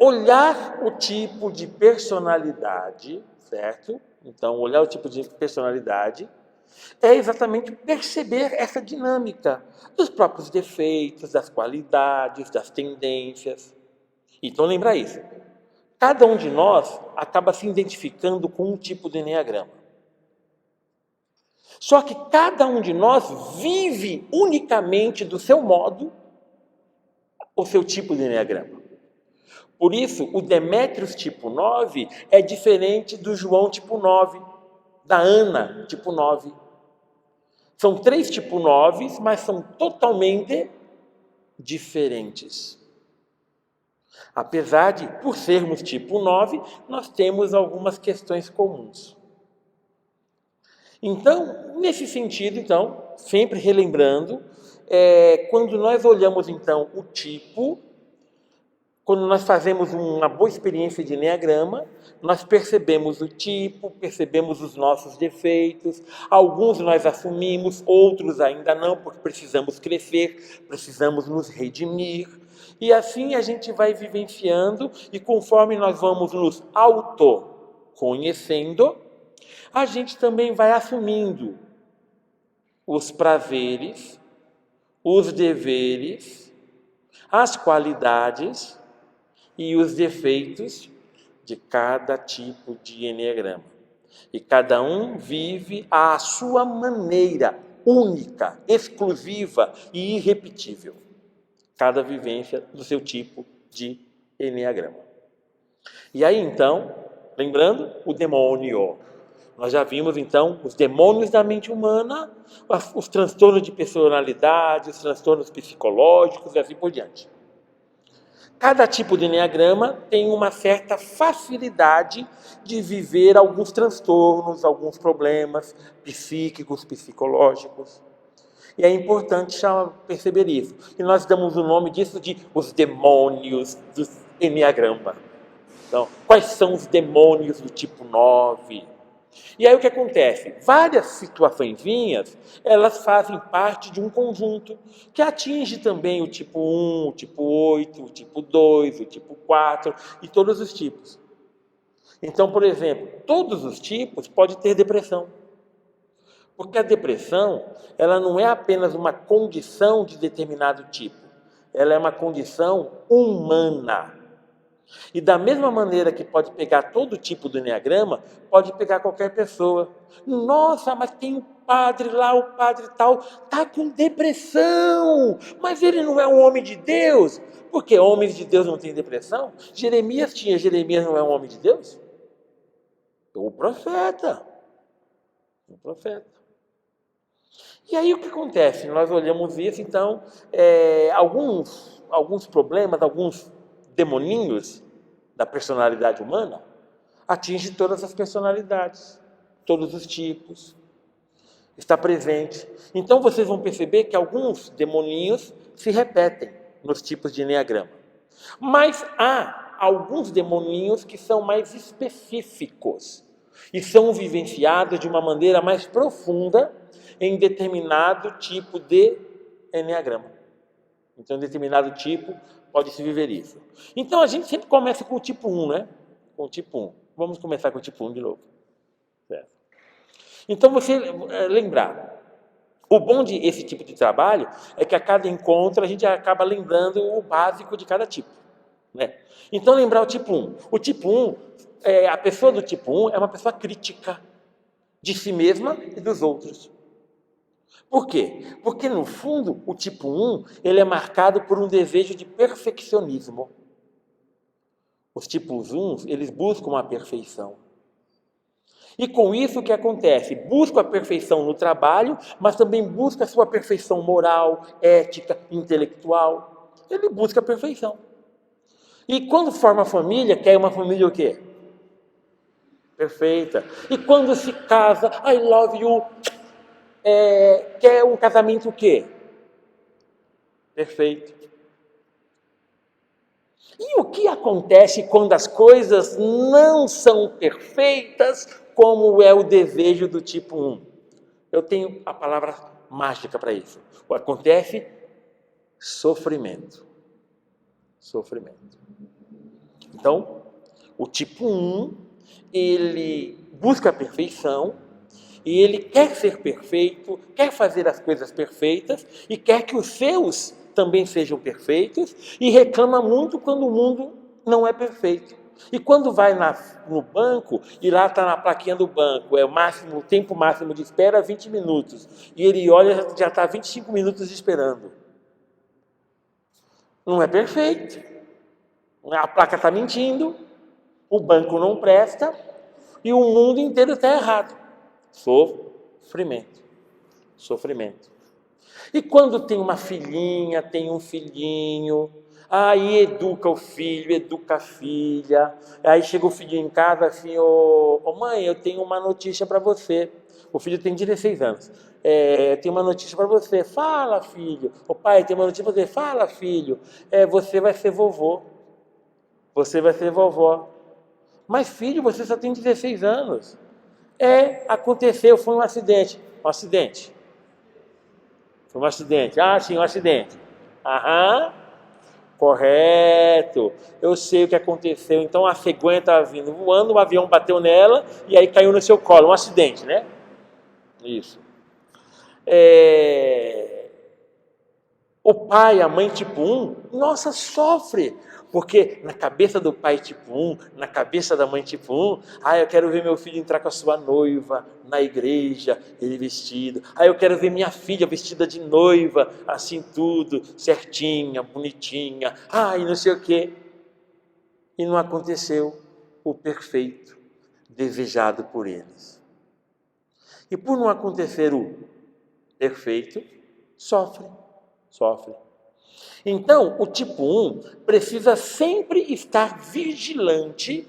olhar o tipo de personalidade, certo? Então, olhar o tipo de personalidade é exatamente perceber essa dinâmica dos próprios defeitos, das qualidades, das tendências. Então, lembra isso. Cada um de nós acaba se identificando com um tipo de eneagrama. Só que cada um de nós vive unicamente do seu modo o seu tipo de eneagrama. Por isso, o Demétrios tipo 9 é diferente do João tipo 9, da Ana tipo 9. São 3 tipo 9, mas são totalmente diferentes. Apesar de, por sermos tipo 9, nós temos algumas questões comuns. Então, nesse sentido, então, sempre relembrando, quando nós olhamos, então, o tipo, quando nós fazemos uma boa experiência de eneagrama, nós percebemos o tipo, percebemos os nossos defeitos, alguns nós assumimos, outros ainda não, porque precisamos crescer, precisamos nos redimir. E assim a gente vai vivenciando, e conforme nós vamos nos autoconhecendo, a gente também vai assumindo os prazeres, os deveres, as qualidades e os defeitos de cada tipo de eneagrama. E cada um vive à sua maneira, única, exclusiva e irrepetível. Cada vivência do seu tipo de eneagrama. E aí, então, lembrando, o demônio. Nós já vimos, então, os demônios da mente humana, os transtornos de personalidade, os transtornos psicológicos e assim por diante. Cada tipo de eneagrama tem uma certa facilidade de viver alguns transtornos, alguns problemas psíquicos, psicológicos. E é importante perceber isso. E nós damos o nome disso de os demônios do eneagrama. Então, quais são os demônios do tipo 9? E aí o que acontece? Várias situaçõezinhas, elas fazem parte de um conjunto que atinge também o tipo 1, o tipo 8, o tipo 2, o tipo 4 e todos os tipos. Então, por exemplo, todos os tipos podem ter depressão. Porque a depressão, ela não é apenas uma condição de determinado tipo. Ela é uma condição humana. E da mesma maneira que pode pegar todo tipo do eneagrama, pode pegar qualquer pessoa. Nossa, mas tem um padre lá, o padre tal, está com depressão, mas ele não é um homem de Deus. Porque homens de Deus não têm depressão? Jeremias tinha, Jeremias não é um homem de Deus? O profeta. O profeta. E aí o que acontece? Nós olhamos isso, então, alguns problemas, alguns demoninhos da personalidade humana atingem todas as personalidades, todos os tipos, está presente. Então vocês vão perceber que alguns demoninhos se repetem nos tipos de eneagrama. Mas há alguns demoninhos que são mais específicos e são vivenciados de uma maneira mais profunda em determinado tipo de eneagrama. Então, em determinado tipo, pode-se viver isso. Então, a gente sempre começa com o tipo 1, né? Com o tipo 1. Vamos começar com o tipo 1 de novo. Certo? Então, você lembrar. O bom desse tipo de trabalho é que a cada encontro a gente acaba lembrando o básico de cada tipo. Né? Então, lembrar o tipo 1. O tipo 1, a pessoa do tipo 1 é uma pessoa crítica de si mesma e dos outros. Por quê? Porque, no fundo, o tipo 1 ele é marcado por um desejo de perfeccionismo. Os tipos 1, eles buscam a perfeição. E com isso o que acontece? Busca a perfeição no trabalho, mas também busca a sua perfeição moral, ética, intelectual. Ele busca a perfeição. E quando forma família, quer uma família o quê? Perfeita. E quando se casa, I love you, quer um casamento o quê? Perfeito. E o que acontece quando as coisas não são perfeitas, como é o desejo do tipo 1? Eu tenho a palavra mágica para isso. Acontece sofrimento. Sofrimento. Então, o tipo 1, ele busca a perfeição, e ele quer ser perfeito, quer fazer as coisas perfeitas, e quer que os seus também sejam perfeitos, e reclama muito quando o mundo não é perfeito. E quando vai no banco, e lá está na plaquinha do banco, o tempo máximo de espera 20 minutos, e ele olha, já está 25 minutos esperando. Não é perfeito. A placa está mentindo, o banco não presta, e o mundo inteiro está errado. Sofrimento. Sofrimento. E quando tem uma filhinha, tem um filhinho, aí educa o filho, educa a filha, aí chega o filho em casa assim, ô mãe, eu tenho uma notícia para você. O filho tem 16 anos. Eu tenho uma notícia para você. Fala, filho. O pai tem uma notícia para você. Fala, filho. Você vai ser vovô. Você vai ser vovó. Mas, filho, você só tem 16 anos. Aconteceu, foi um acidente. Um acidente. Foi um acidente. Ah, sim, um acidente. Aham, correto. Eu sei o que aconteceu. Então a cegonha estava vindo voando, o avião bateu nela e aí caiu no seu colo. Um acidente, né? Isso. O pai, a mãe tipo 1, nossa, sofre. Porque na cabeça do pai tipo 1, na cabeça da mãe tipo 1, eu quero ver meu filho entrar com a sua noiva na igreja, ele vestido. Eu quero ver minha filha vestida de noiva, assim tudo, certinha, bonitinha. E não sei o quê. E não aconteceu o perfeito desejado por eles. E por não acontecer o perfeito, sofre. Então, o tipo 1 precisa sempre estar vigilante,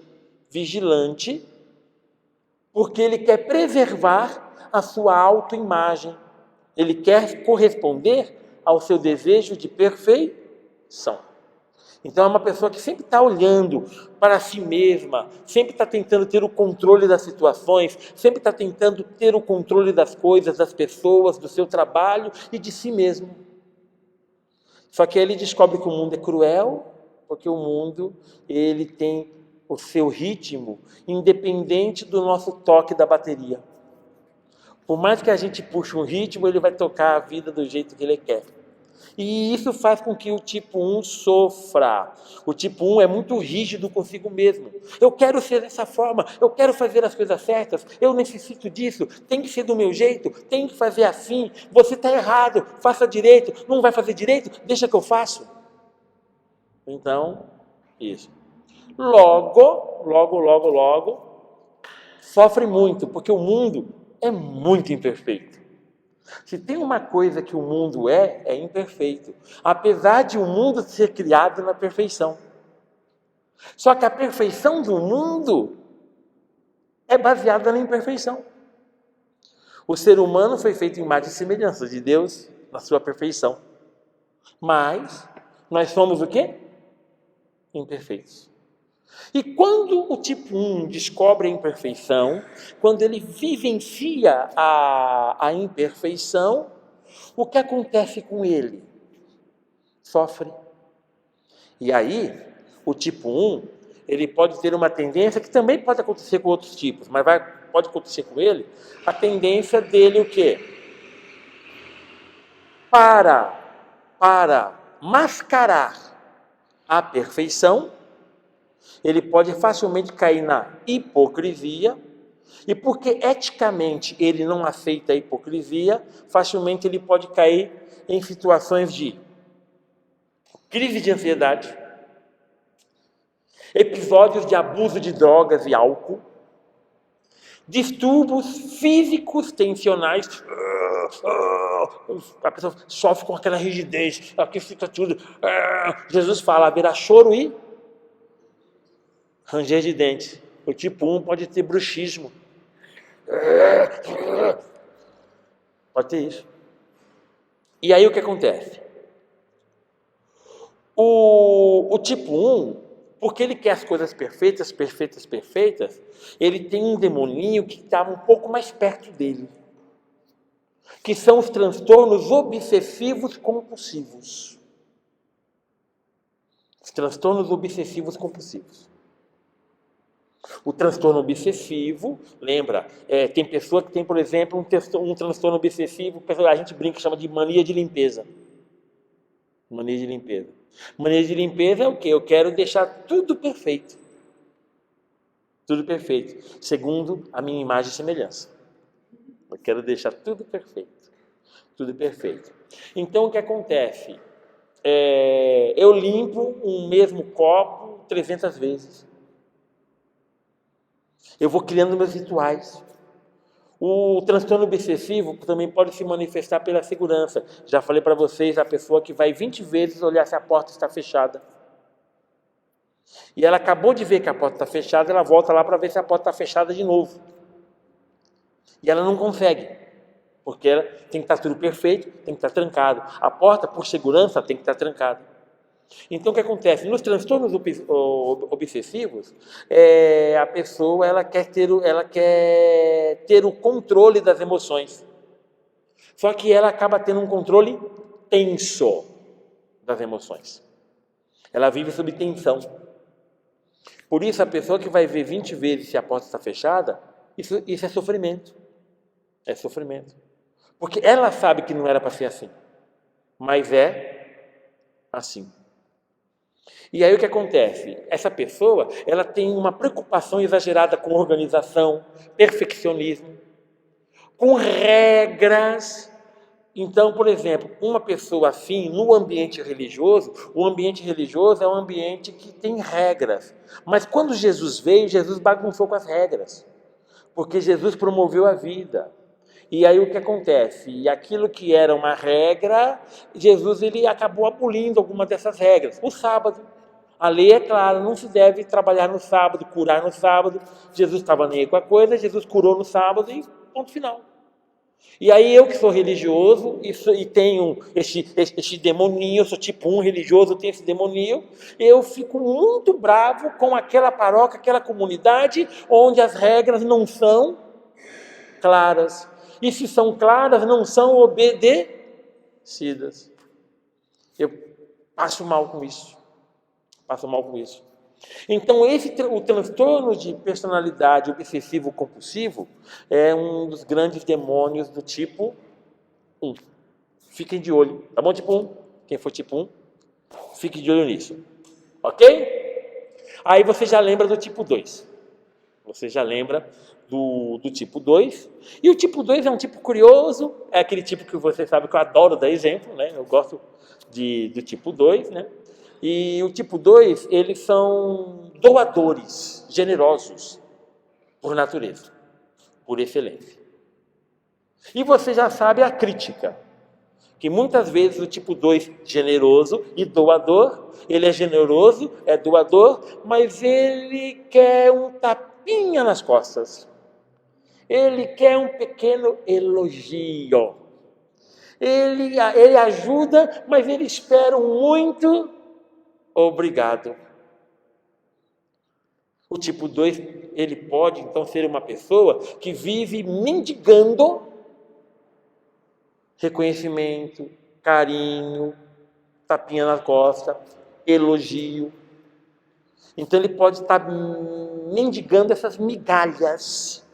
porque ele quer preservar a sua autoimagem. Ele quer corresponder ao seu desejo de perfeição. Então, é uma pessoa que sempre está olhando para si mesma, sempre está tentando ter o controle das situações, sempre está tentando ter o controle das coisas, das pessoas, do seu trabalho e de si mesmo. Só que ele descobre que o mundo é cruel, porque o mundo ele tem o seu ritmo independente do nosso toque da bateria. Por mais que a gente puxe um ritmo, ele vai tocar a vida do jeito que ele quer. E isso faz com que o tipo 1 sofra. O tipo 1 é muito rígido consigo mesmo. Eu quero ser dessa forma, eu quero fazer as coisas certas, eu necessito disso, tem que ser do meu jeito, tem que fazer assim. Você está errado, faça direito, não vai fazer direito, deixa que eu faço. Então, isso. Logo, sofre muito, porque o mundo é muito imperfeito. Se tem uma coisa que o mundo é imperfeito. Apesar de o mundo ser criado na perfeição. Só que a perfeição do mundo é baseada na imperfeição. O ser humano foi feito em imagem e semelhança de Deus, na sua perfeição. Mas nós somos o quê? Imperfeitos. E quando o tipo 1 descobre a imperfeição, quando ele vivencia a imperfeição, o que acontece com ele? Sofre. E aí, o tipo 1, ele pode ter uma tendência, que também pode acontecer com outros tipos, mas pode acontecer com ele, a tendência dele o quê? Para mascarar a perfeição, ele pode facilmente cair na hipocrisia, e porque eticamente ele não aceita a hipocrisia, facilmente ele pode cair em situações de crise de ansiedade, episódios de abuso de drogas e álcool, distúrbios físicos tensionais, a pessoa sofre com aquela rigidez, aqui fica tudo. Jesus fala, haverá choro e ranger de dentes. O tipo 1 pode ter bruxismo. Pode ter isso. E aí o que acontece? O tipo 1, porque ele quer as coisas perfeitas, ele tem um demoninho que está um pouco mais perto dele, que são os transtornos obsessivos compulsivos. Os transtornos obsessivos compulsivos. O transtorno obsessivo, lembra, tem pessoa que tem, por exemplo, um transtorno obsessivo, a gente brinca, chama de mania de limpeza. Mania de limpeza. Mania de limpeza é o quê? Eu quero deixar tudo perfeito. Tudo perfeito. Segundo a minha imagem e semelhança. Eu quero deixar tudo perfeito. Tudo perfeito. Então, o que acontece? Eu limpo um mesmo copo 300 vezes. Eu vou criando meus rituais. O transtorno obsessivo também pode se manifestar pela segurança. Já falei para vocês, a pessoa que vai 20 vezes olhar se a porta está fechada. E ela acabou de ver que a porta está fechada, ela volta lá para ver se a porta está fechada de novo. E ela não consegue, porque ela tem que estar tudo perfeito, tem que estar trancado. A porta, por segurança, tem que estar trancada. Então, o que acontece? Nos transtornos obsessivos, a pessoa ela quer ter o controle das emoções. Só que ela acaba tendo um controle tenso das emoções. Ela vive sob tensão. Por isso, a pessoa que vai ver 20 vezes se a porta está fechada, isso é sofrimento. É sofrimento. Porque ela sabe que não era para ser assim, mas é assim. E aí o que acontece? Essa pessoa, ela tem uma preocupação exagerada com organização, perfeccionismo, com regras. Então, por exemplo, uma pessoa assim, no ambiente religioso, o ambiente religioso é um ambiente que tem regras. Mas quando Jesus veio, Jesus bagunçou com as regras. Porque Jesus promoveu a vida. E aí o que acontece? E aquilo que era uma regra, Jesus ele acabou abolindo algumas dessas regras. O sábado. A lei é clara, não se deve trabalhar no sábado, curar no sábado. Jesus estava nem aí com a coisa, Jesus curou no sábado e ponto final. E aí eu que sou religioso e tenho este demoninho, eu sou tipo 1 religioso, eu tenho esse demoninho, eu fico muito bravo com aquela paróquia, aquela comunidade onde as regras não são claras. E se são claras, não são obedecidas. Eu passo mal com isso. Então, o transtorno de personalidade obsessivo-compulsivo é um dos grandes demônios do tipo 1. Fiquem de olho, tá bom, tipo 1? Quem for tipo 1, fique de olho nisso. Ok? Aí você já lembra do tipo 2. Você já lembra do tipo 2. E o tipo 2 é um tipo curioso, é aquele tipo que você sabe que eu adoro dar exemplo, né? Eu gosto do tipo 2, né? E o tipo 2, eles são doadores, generosos, por natureza, por excelência. E você já sabe a crítica, que muitas vezes o tipo 2, generoso e doador, ele é generoso, é doador, mas ele quer um tapinha nas costas. Ele quer um pequeno elogio. Ele ajuda, mas ele espera muito obrigado. O tipo 2, ele pode então ser uma pessoa que vive mendigando reconhecimento, carinho, tapinha na costa, elogio. Então ele pode estar mendigando essas migalhas.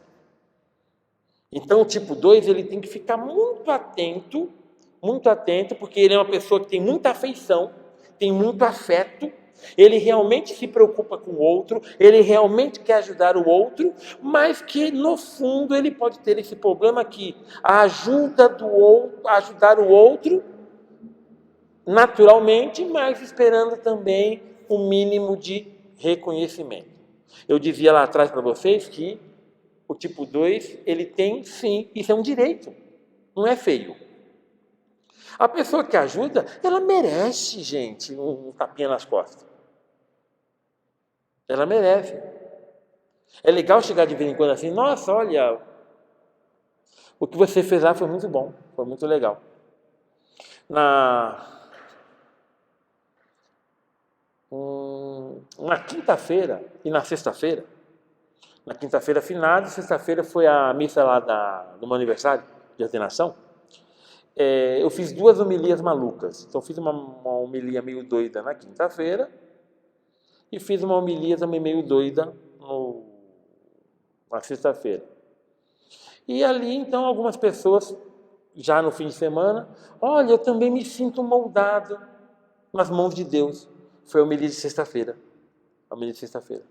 Então o tipo 2, ele tem que ficar muito atento, porque ele é uma pessoa que tem muita afeição, tem muito afeto, ele realmente se preocupa com o outro, ele realmente quer ajudar o outro, mas que no fundo ele pode ter esse problema que a ajuda do outro, ajudar o outro naturalmente, mas esperando também um mínimo de reconhecimento. Eu dizia lá atrás para vocês que o tipo 2, ele tem sim, isso é um direito, não é feio. A pessoa que ajuda, ela merece, gente, um tapinha nas costas. Ela merece. É legal chegar de vez em quando assim, nossa, olha, o que você fez lá foi muito bom, foi muito legal. Na quinta-feira e na sexta-feira, na quinta-feira finada, sexta-feira foi a missa lá do meu aniversário de ordenação, eu fiz 2 homilias malucas. Então, fiz uma homilia meio doida na quinta-feira e fiz uma homilia também meio doida uma sexta-feira. E ali, então, algumas pessoas, já no fim de semana, olha, eu também me sinto moldado nas mãos de Deus. Foi a homilia de sexta-feira. A homilia de sexta-feira.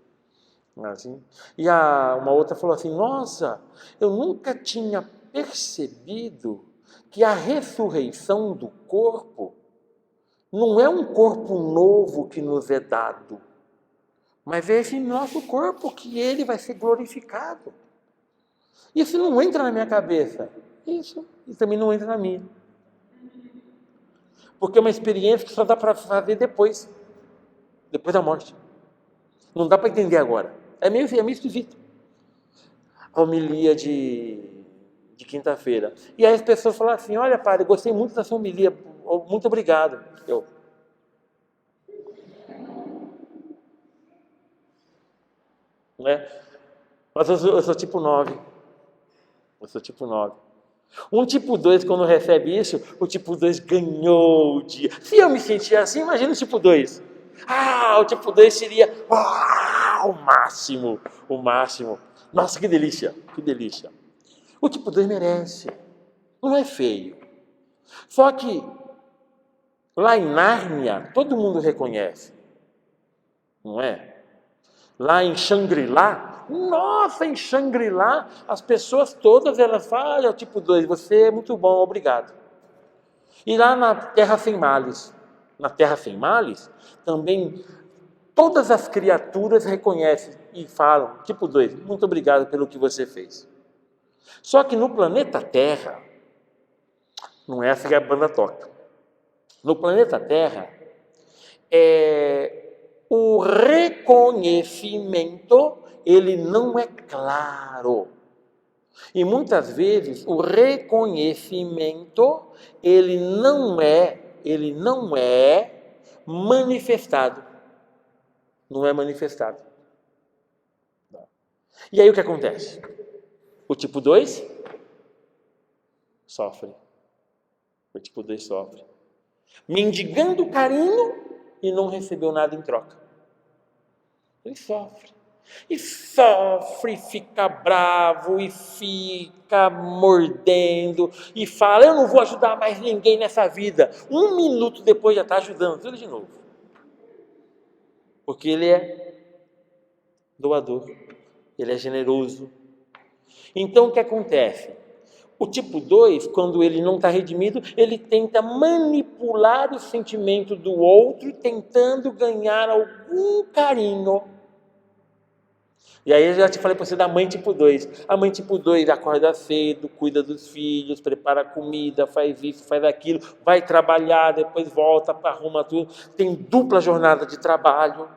Assim. E uma outra falou assim, nossa, eu nunca tinha percebido que a ressurreição do corpo não é um corpo novo que nos é dado, mas é esse nosso corpo que ele vai ser glorificado. Isso não entra na minha cabeça. Isso também não entra na minha. Porque é uma experiência que só dá para fazer depois da morte. Não dá para entender agora. É meio esquisito. A homilia de quinta-feira. E aí as pessoas falam assim, olha, padre, gostei muito da sua homilia, muito obrigado. Né? Mas eu sou tipo 9. Eu sou tipo 9. Um tipo 2, quando recebe isso, o tipo 2 ganhou o dia. Se eu me sentir assim, imagina o tipo 2. O tipo 2 seria o máximo, o máximo. Nossa, que delícia, que delícia. O tipo 2 merece. Não é feio. Só que lá em Nárnia, todo mundo reconhece. Não é? Lá em Shangri-La, nossa, em Shangri-La, as pessoas todas, elas falam, olha, o tipo 2, você é muito bom, obrigado. E lá na Terra Sem Males, também todas as criaturas reconhecem e falam, tipo 2, muito obrigado pelo que você fez. Só que no planeta Terra, não é essa que a banda toca. No planeta Terra, o reconhecimento, ele não é claro. E muitas vezes o reconhecimento, ele não é manifestado. Não é manifestado. E aí o que acontece? O tipo 2 sofre. O tipo 2 sofre. Mendigando carinho e não recebeu nada em troca. Ele sofre. E sofre, fica bravo, e fica mordendo, e fala, eu não vou ajudar mais ninguém nessa vida. 1 minuto depois já está ajudando tudo de novo. Porque ele é doador, ele é generoso. Então o que acontece? O tipo 2, quando ele não está redimido, ele tenta manipular o sentimento do outro, tentando ganhar algum carinho. E aí eu já te falei para você da mãe tipo 2. A mãe tipo 2 acorda cedo, cuida dos filhos, prepara comida, faz isso, faz aquilo, vai trabalhar, depois volta, arruma tudo. Tem dupla jornada de trabalho,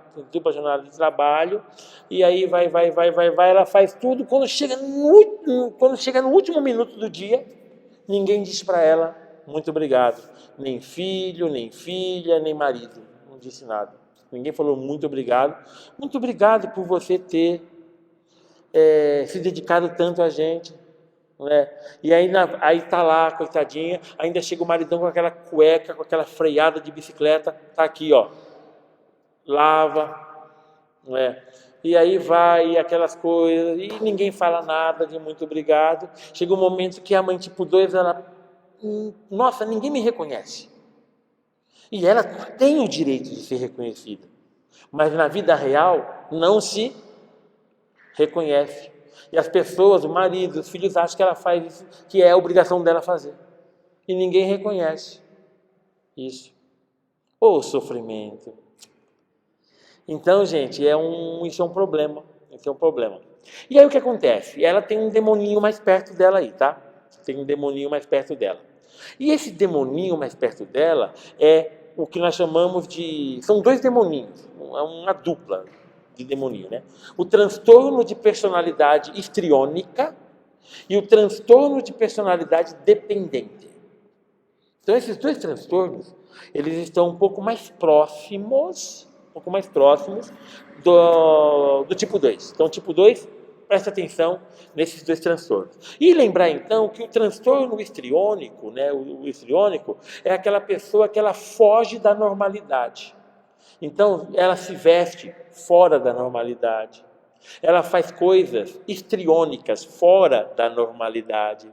e aí vai, ela faz tudo. Quando chega no último minuto do dia, ninguém diz para ela, muito obrigado. Nem filho, nem filha, nem marido. Não disse nada. Ninguém falou muito obrigado. Muito obrigado por você ter se dedicado tanto a gente. Né? E aí tá lá, coitadinha, ainda chega o maridão com aquela cueca, com aquela freada de bicicleta, tá aqui, ó, lava, né? E aí vai aquelas coisas, e ninguém fala nada de muito obrigado. Chega um momento que a mãe tipo 2, ela, nossa, ninguém me reconhece. E ela tem o direito de ser reconhecida, mas na vida real não se reconhece. E as pessoas, o marido, os filhos acham que ela faz isso, que é a obrigação dela fazer. E ninguém reconhece isso. Sofrimento. Então, gente, isso é um problema. Isso é um problema. E aí o que acontece? Ela tem um demoninho mais perto dela aí, tá? Tem um demoninho mais perto dela. E esse demoninho mais perto dela é o que nós chamamos de... São 2 demoninhos, é uma dupla de demoninho, né? O transtorno de personalidade histriônica e o transtorno de personalidade dependente. Então, esses 2 transtornos, eles estão um pouco mais próximos do tipo 2. Então, tipo 2, presta atenção nesses 2 transtornos. E lembrar, então, que o transtorno histriônico, né, o histriônico, é aquela pessoa que ela foge da normalidade. Então, ela se veste fora da normalidade. Ela faz coisas histriônicas, fora da normalidade.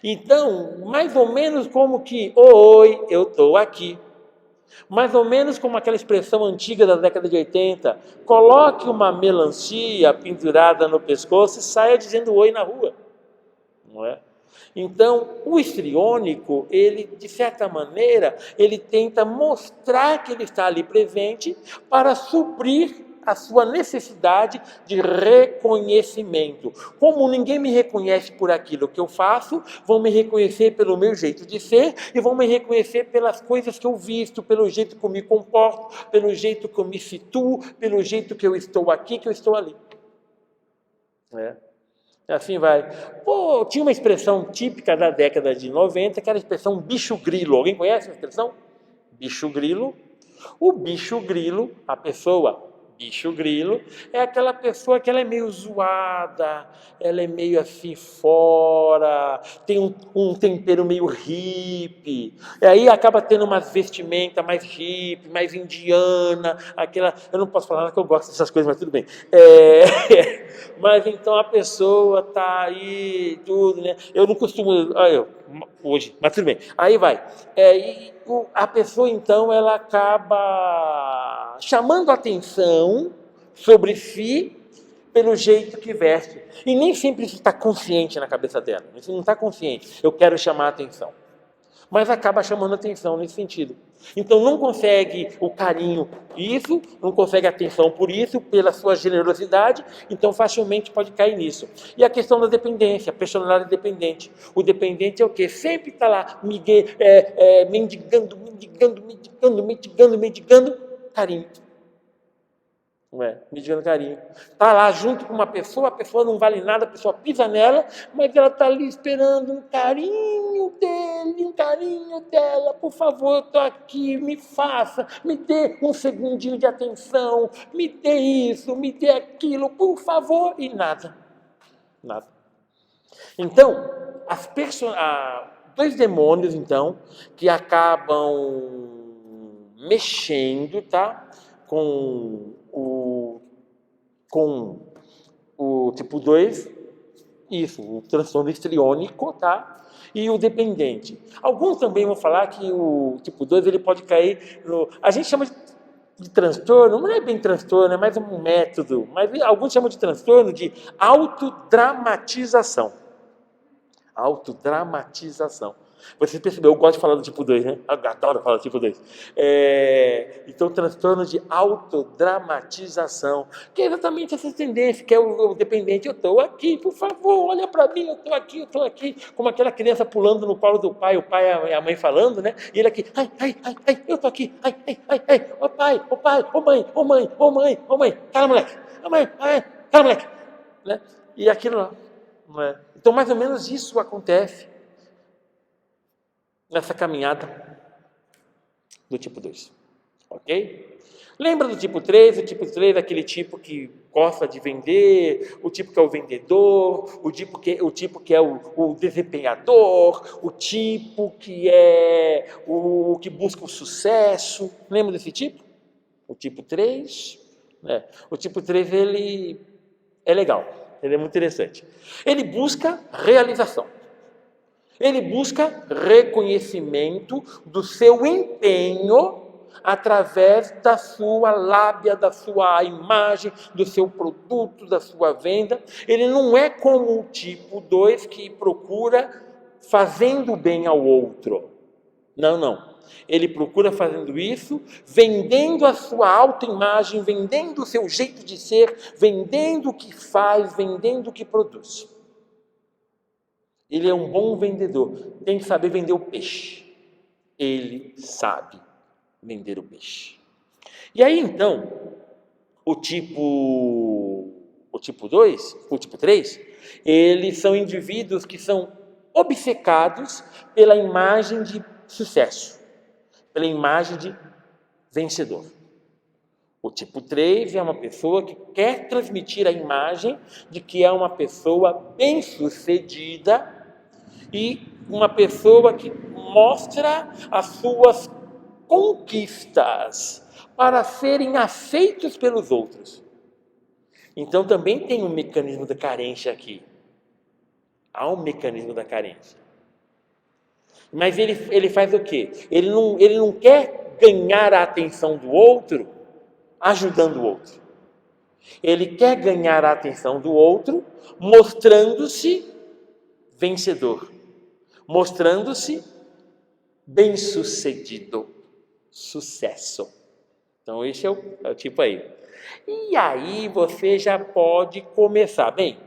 Então, mais ou menos como que, oi, eu estou aqui. Mais ou menos como aquela expressão antiga da década de 80, coloque uma melancia pendurada no pescoço e saia dizendo oi na rua. Não é? Então, o histriônico, ele, de certa maneira, ele tenta mostrar que ele está ali presente para suprir a sua necessidade de reconhecimento. Como ninguém me reconhece por aquilo que eu faço, vão me reconhecer pelo meu jeito de ser e vão me reconhecer pelas coisas que eu visto, pelo jeito que eu me comporto, pelo jeito que eu me situo, pelo jeito que eu estou aqui, que eu estou ali. Assim vai. Pô, tinha uma expressão típica da década de 90, que era a expressão bicho grilo. Alguém conhece a expressão? Bicho grilo. O bicho grilo, a pessoa bicho grilo, é aquela pessoa que ela é meio zoada, ela é meio assim fora, tem um tempero meio hippie, e aí acaba tendo umas vestimentas mais hippie, mais indiana, aquela, eu não posso falar que eu gosto dessas coisas, mas tudo bem. Mas então a pessoa tá aí, tudo, né? Eu não costumo, hoje, mas tudo bem. Aí vai. A pessoa então ela acaba chamando a atenção sobre si pelo jeito que veste. E nem sempre isso está consciente na cabeça dela. Isso não está consciente. Eu quero chamar a atenção. Mas acaba chamando a atenção nesse sentido. Então não consegue o carinho isso, não consegue a atenção por isso, pela sua generosidade, então facilmente pode cair nisso. E a questão da dependência, a personalidade dependente. O dependente é o quê? Sempre está lá mendigando carinho. Não é? Mediando carinho. Está lá junto com uma pessoa, a pessoa não vale nada, a pessoa pisa nela, mas ela está ali esperando um carinho dele, um carinho dela. Por favor, eu estou aqui, me faça, me dê um segundinho de atenção, me dê isso, me dê aquilo, por favor. E nada. Nada. Então, dois demônios, então, que acabam mexendo, tá? Com o tipo 2, isso, o transtorno histriônico, tá? E o dependente. Alguns também vão falar que o tipo 2 ele pode cair no... A gente chama de transtorno, não é bem transtorno, é mais um método, mas alguns chamam de transtorno de autodramatização. Autodramatização. Você percebeu, eu gosto de falar do tipo 2, né? Eu adoro falar do tipo 2. Então, transtorno de autodramatização, que é exatamente essa tendência, que é o dependente. Eu estou aqui, por favor, olha para mim, eu estou aqui. Como aquela criança pulando no colo do pai, o pai e a mãe falando, né? E ele aqui, ai, eu estou aqui, ai, ô pai, ô mãe, cara, moleque, cara, moleque. Né? E aquilo lá. Não é? Então, mais ou menos isso acontece nessa caminhada do tipo 2, ok? Lembra do tipo 3? O tipo 3 é aquele tipo que gosta de vender, o tipo que é o vendedor, o tipo que é o desempenhador, o tipo que é o que busca o sucesso. Lembra desse tipo? O tipo 3? O tipo 3, ele é legal, ele é muito interessante. Ele busca realização. Ele busca reconhecimento do seu empenho através da sua lábia, da sua imagem, do seu produto, da sua venda. Ele não é como o tipo 2 que procura fazendo bem ao outro. Não. Ele procura fazendo isso, vendendo a sua autoimagem, vendendo o seu jeito de ser, vendendo o que faz, vendendo o que produz. Ele é um bom vendedor, tem que saber vender o peixe. Ele sabe vender o peixe. E aí, então, o tipo 2, o tipo 3, eles são indivíduos que são obcecados pela imagem de sucesso, pela imagem de vencedor. O tipo 3 é uma pessoa que quer transmitir a imagem de que é uma pessoa bem-sucedida e uma pessoa que mostra as suas conquistas para serem aceitos pelos outros. Então também tem um mecanismo da carência aqui. Há um mecanismo da carência. Mas ele faz o quê? Ele não quer ganhar a atenção do outro ajudando o outro. Ele quer ganhar a atenção do outro mostrando-se vencedor, mostrando-se bem-sucedido, sucesso. Então esse é o tipo aí. E aí você já pode começar. Bem,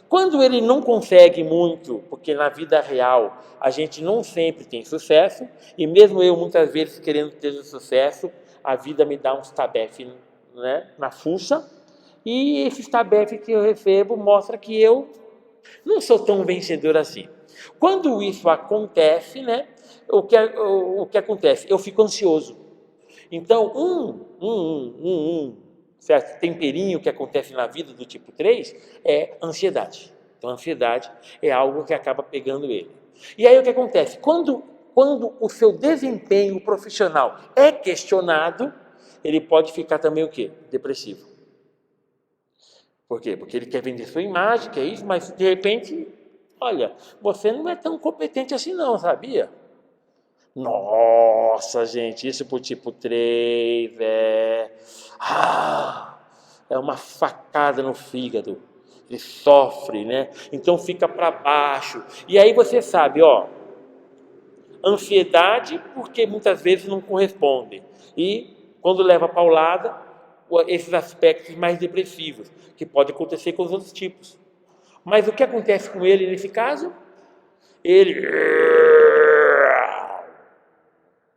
quando ele não consegue muito, porque na vida real a gente não sempre tem sucesso, e mesmo eu muitas vezes querendo ter sucesso, a vida me dá uns tabefes, né, na fuça, e esses tabefes que eu recebo mostra que eu não sou tão vencedor assim. Quando isso acontece, né, o que acontece? Eu fico ansioso. Então, certo temperinho que acontece na vida do tipo 3 é ansiedade. Então, a ansiedade é algo que acaba pegando ele. E aí o que acontece? Quando o seu desempenho profissional é questionado, ele pode ficar também o quê? Depressivo. Por quê? Porque ele quer vender sua imagem, que é isso, mas de repente, olha, você não é tão competente assim não, sabia? Nossa, gente, isso pro tipo 3 é uma facada no fígado. Ele sofre, né? Então fica para baixo. E aí você sabe, ó, ansiedade porque muitas vezes não corresponde. E quando leva paulada, esses aspectos mais depressivos, que pode acontecer com os outros tipos. Mas o que acontece com ele nesse caso? Ele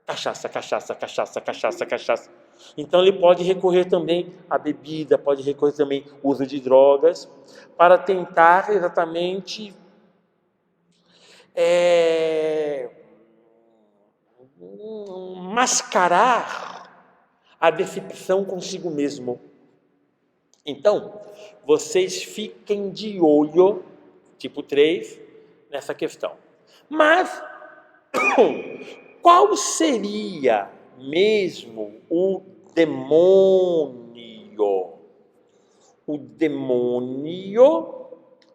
cachaça, cachaça, cachaça, cachaça, cachaça. Então ele pode recorrer também à bebida, pode recorrer também ao uso de drogas, para tentar exatamente mascarar a decepção consigo mesmo. Então, vocês fiquem de olho, tipo 3, nessa questão. Mas, qual seria mesmo o demônio? O demônio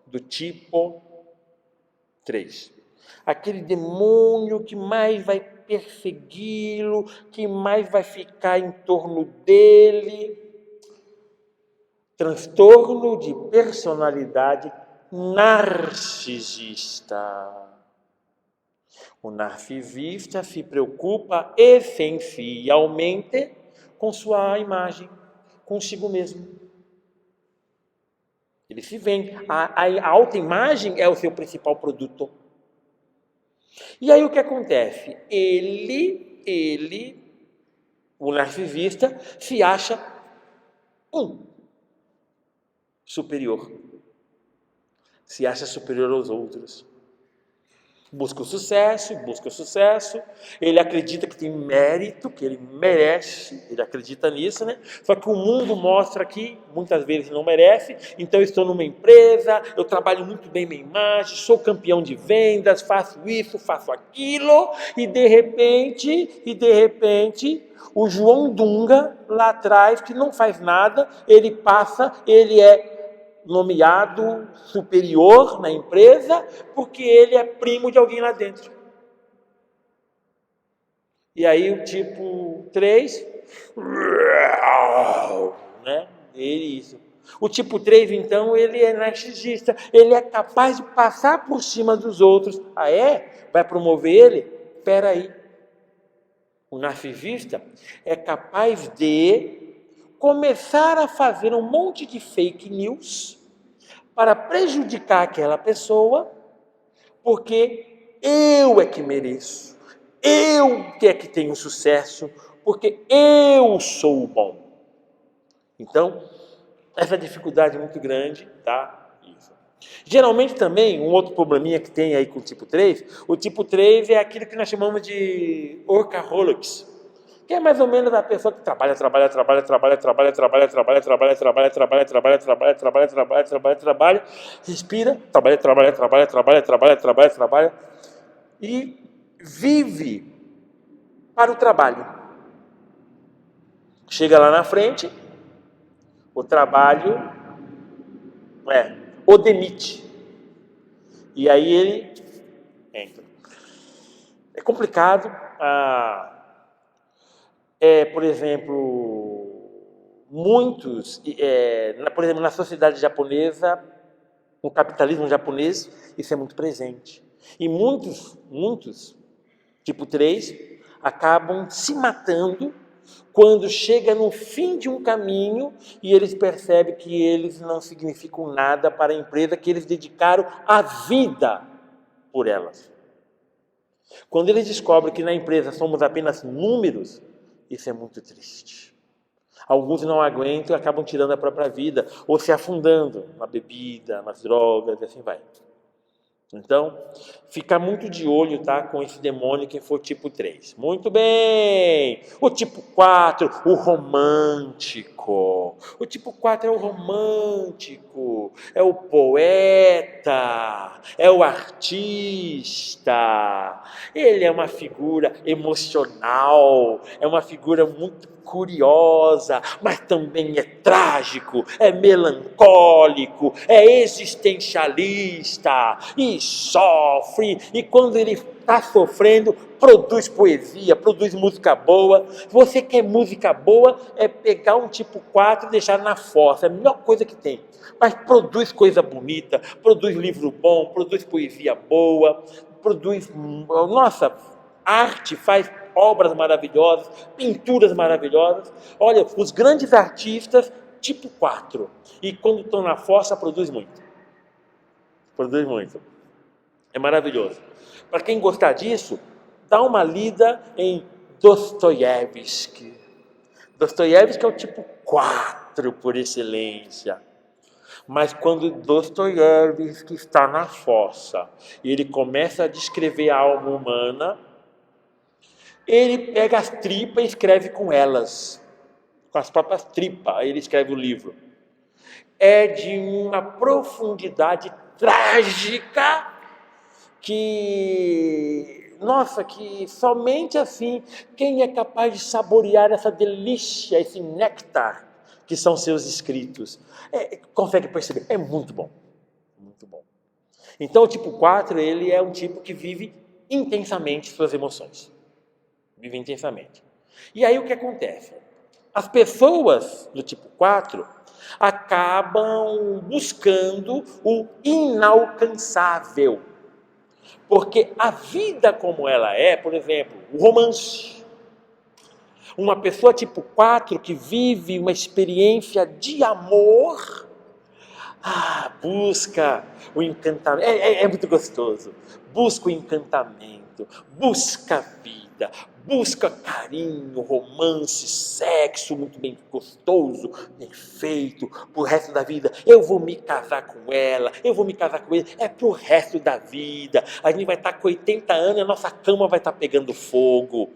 do tipo 3. Aquele demônio que mais vai persegui-lo, que mais vai ficar em torno dele. Transtorno de personalidade narcisista. O narcisista se preocupa essencialmente com sua imagem, consigo mesmo. Ele se vende. A autoimagem é o seu principal produto. E aí o que acontece? O narcisista, se acha superior. Se acha superior aos outros. Busca o sucesso, ele acredita que tem mérito, que ele merece, ele acredita nisso, né? Só que o mundo mostra que muitas vezes não merece, então eu estou numa empresa, eu trabalho muito bem minha imagem, sou campeão de vendas, faço isso, faço aquilo, e de repente, o João Dunga, lá atrás, que não faz nada, ele passa, ele é nomeado superior na empresa porque ele é primo de alguém lá dentro. E aí o tipo 3, né? Isso. O tipo 3, então, ele é narcisista, ele é capaz de passar por cima dos outros. Ah, é? Vai promover ele? Espera aí. O narcisista é capaz de começar a fazer um monte de fake news para prejudicar aquela pessoa, porque eu é que mereço, eu que é que tenho sucesso, porque eu sou o bom. Então, essa dificuldade é muito grande, tá? Isso. Geralmente também, um outro probleminha que tem aí com o tipo 3 é aquilo que nós chamamos de workaholics, que é mais ou menos a pessoa que trabalha, respira, trabalha e vive para o trabalho. Chega lá na frente, o trabalho o demite. E aí ele entra. É complicado. Por exemplo, muitos, por exemplo, na sociedade japonesa, no capitalismo japonês, isso é muito presente. E muitos, tipo 3, acabam se matando quando chega no fim de um caminho e eles percebem que eles não significam nada para a empresa, que eles dedicaram a vida por elas. Quando eles descobrem que na empresa somos apenas números, isso é muito triste. Alguns não aguentam e acabam tirando a própria vida, ou se afundando na bebida, nas drogas, e assim vai. Então, fica muito de olho, tá, com esse demônio que for tipo 3. Muito bem! O tipo 4, o romântico. O tipo 4 é o romântico, é o poeta, é o artista. Ele é uma figura emocional, é uma figura muito curiosa, mas também é trágico, é melancólico, é existencialista e sofre, e quando ele está sofrendo, produz poesia, produz música boa. Se você quer música boa, é pegar um tipo 4 e deixar na fossa, é a melhor coisa que tem. Mas produz coisa bonita, produz livro bom, produz poesia boa, produz, nossa, arte, faz obras maravilhosas, pinturas maravilhosas. Olha, os grandes artistas, tipo 4. E quando estão na fossa, produz muito. Produz muito. É maravilhoso. Para quem gostar disso, dá uma lida em Dostoiévski. Dostoiévski é o tipo 4 por excelência. Mas quando Dostoiévski está na fossa e ele começa a descrever a alma humana, ele pega as tripas e escreve com elas, com as próprias tripas, aí ele escreve o livro. É de uma profundidade trágica que, nossa, que somente assim, quem é capaz de saborear essa delícia, esse néctar que são seus escritos, consegue perceber, é muito bom, muito bom. Então o tipo 4, ele é um tipo que vive intensamente suas emoções. Vive intensamente. E aí o que acontece? As pessoas do tipo 4 acabam buscando o inalcançável. Porque a vida como ela é, por exemplo, o romance. Uma pessoa tipo 4 que vive uma experiência de amor, busca o encantamento, é muito gostoso. Busca o encantamento, busca a vida, busca carinho, romance, sexo muito bem gostoso, bem feito, pro resto da vida. Eu vou me casar com ela, eu vou me casar com ele, é pro resto da vida. A gente vai estar com 80 anos e a nossa cama vai estar pegando fogo.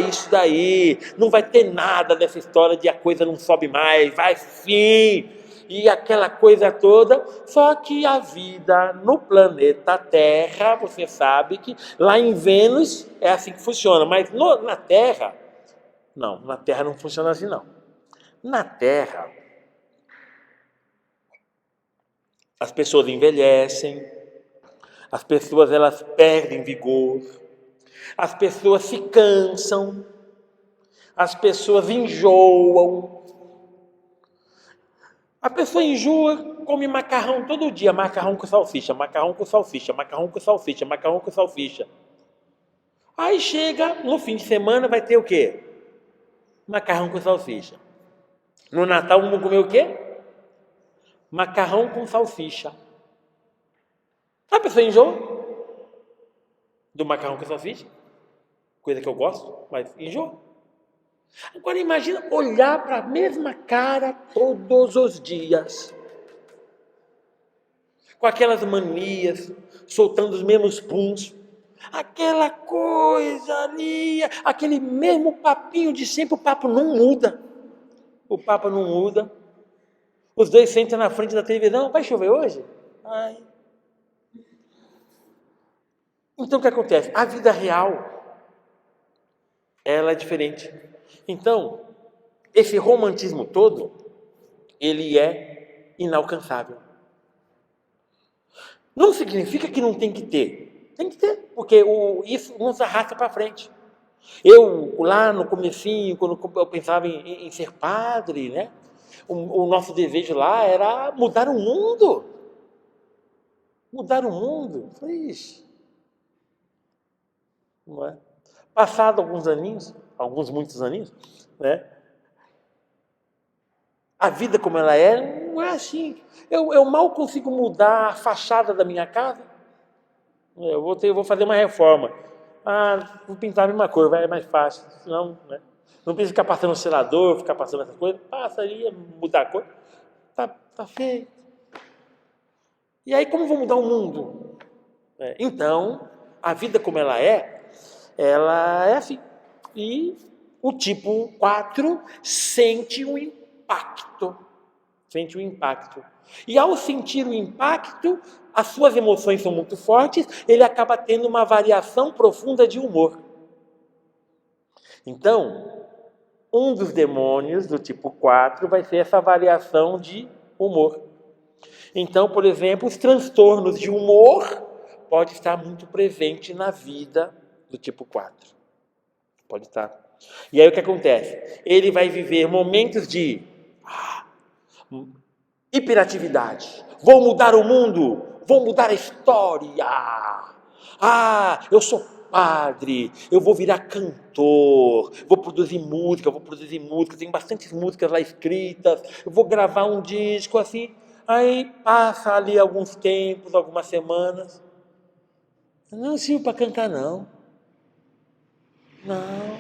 Isso daí, não vai ter nada dessa história de a coisa não sobe mais, vai sim. E aquela coisa toda, só que a vida no planeta Terra, você sabe que lá em Vênus é assim que funciona, mas na Terra, não, na Terra não funciona assim não. Na Terra, as pessoas envelhecem, as pessoas elas perdem vigor, as pessoas se cansam, as pessoas enjoam. A pessoa enjoa, come macarrão todo dia, macarrão com salsicha, macarrão com salsicha, macarrão com salsicha, macarrão com salsicha. Aí chega, no fim de semana vai ter o quê? Macarrão com salsicha. No Natal vamos comer o quê? Macarrão com salsicha. A pessoa enjoa do macarrão com salsicha, coisa que eu gosto, mas enjoa. Agora imagina olhar para a mesma cara todos os dias, com aquelas manias, soltando os mesmos puns, aquela coisa ali, aquele mesmo papinho de sempre, o papo não muda. O papo não muda. Os dois sentam na frente da televisão, vai chover hoje? Ai. Então o que acontece? A vida real, ela é diferente. Então, esse romantismo todo, ele é inalcançável. Não significa que não tem que ter. Tem que ter, porque isso nos arrasta para frente. Eu, lá no comecinho, quando eu pensava em ser padre, né? O nosso desejo lá era mudar o mundo. Mudar o mundo. Ixi, não é? Passado alguns aninhos, muitos aninhos, né? A vida como ela é, não é assim. Eu mal consigo mudar a fachada da minha casa. Eu vou fazer uma reforma. Ah, vou pintar a mesma cor, vai, é mais fácil. Senão, né? Não precisa ficar passando selador, ficar passando essas coisas. Passa ali, mudar a cor. Tá feio. E aí, como vou mudar o mundo? Então, a vida como ela é assim. E o tipo 4 sente um impacto. Sente o impacto. E ao sentir o impacto, as suas emoções são muito fortes, ele acaba tendo uma variação profunda de humor. Então, um dos demônios do tipo 4 vai ser essa variação de humor. Então, por exemplo, os transtornos de humor pode estar muito presente na vida do tipo 4. Pode estar. E aí o que acontece? Ele vai viver momentos de hiperatividade. Vou mudar o mundo, vou mudar a história. Eu sou padre, eu vou virar cantor, vou produzir música, tem bastantes músicas lá escritas, eu vou gravar um disco assim. Aí passa ali alguns tempos, algumas semanas. Não sirvo para cantar, não. Não.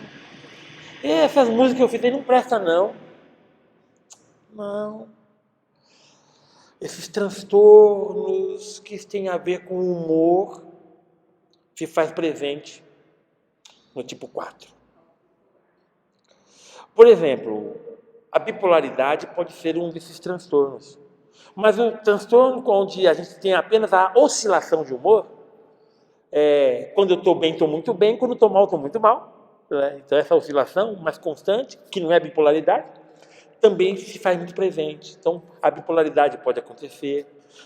Essas músicas que eu fiz aí não prestam, não. Não. Esses transtornos que têm a ver com o humor se faz presente no tipo 4. Por exemplo, a bipolaridade pode ser um desses transtornos. Mas o transtorno onde a gente tem apenas a oscilação de humor, quando eu estou bem, estou muito bem, quando estou mal, estou muito mal. Né? Então essa oscilação mais constante, que não é bipolaridade, também se faz muito presente. Então a bipolaridade pode acontecer,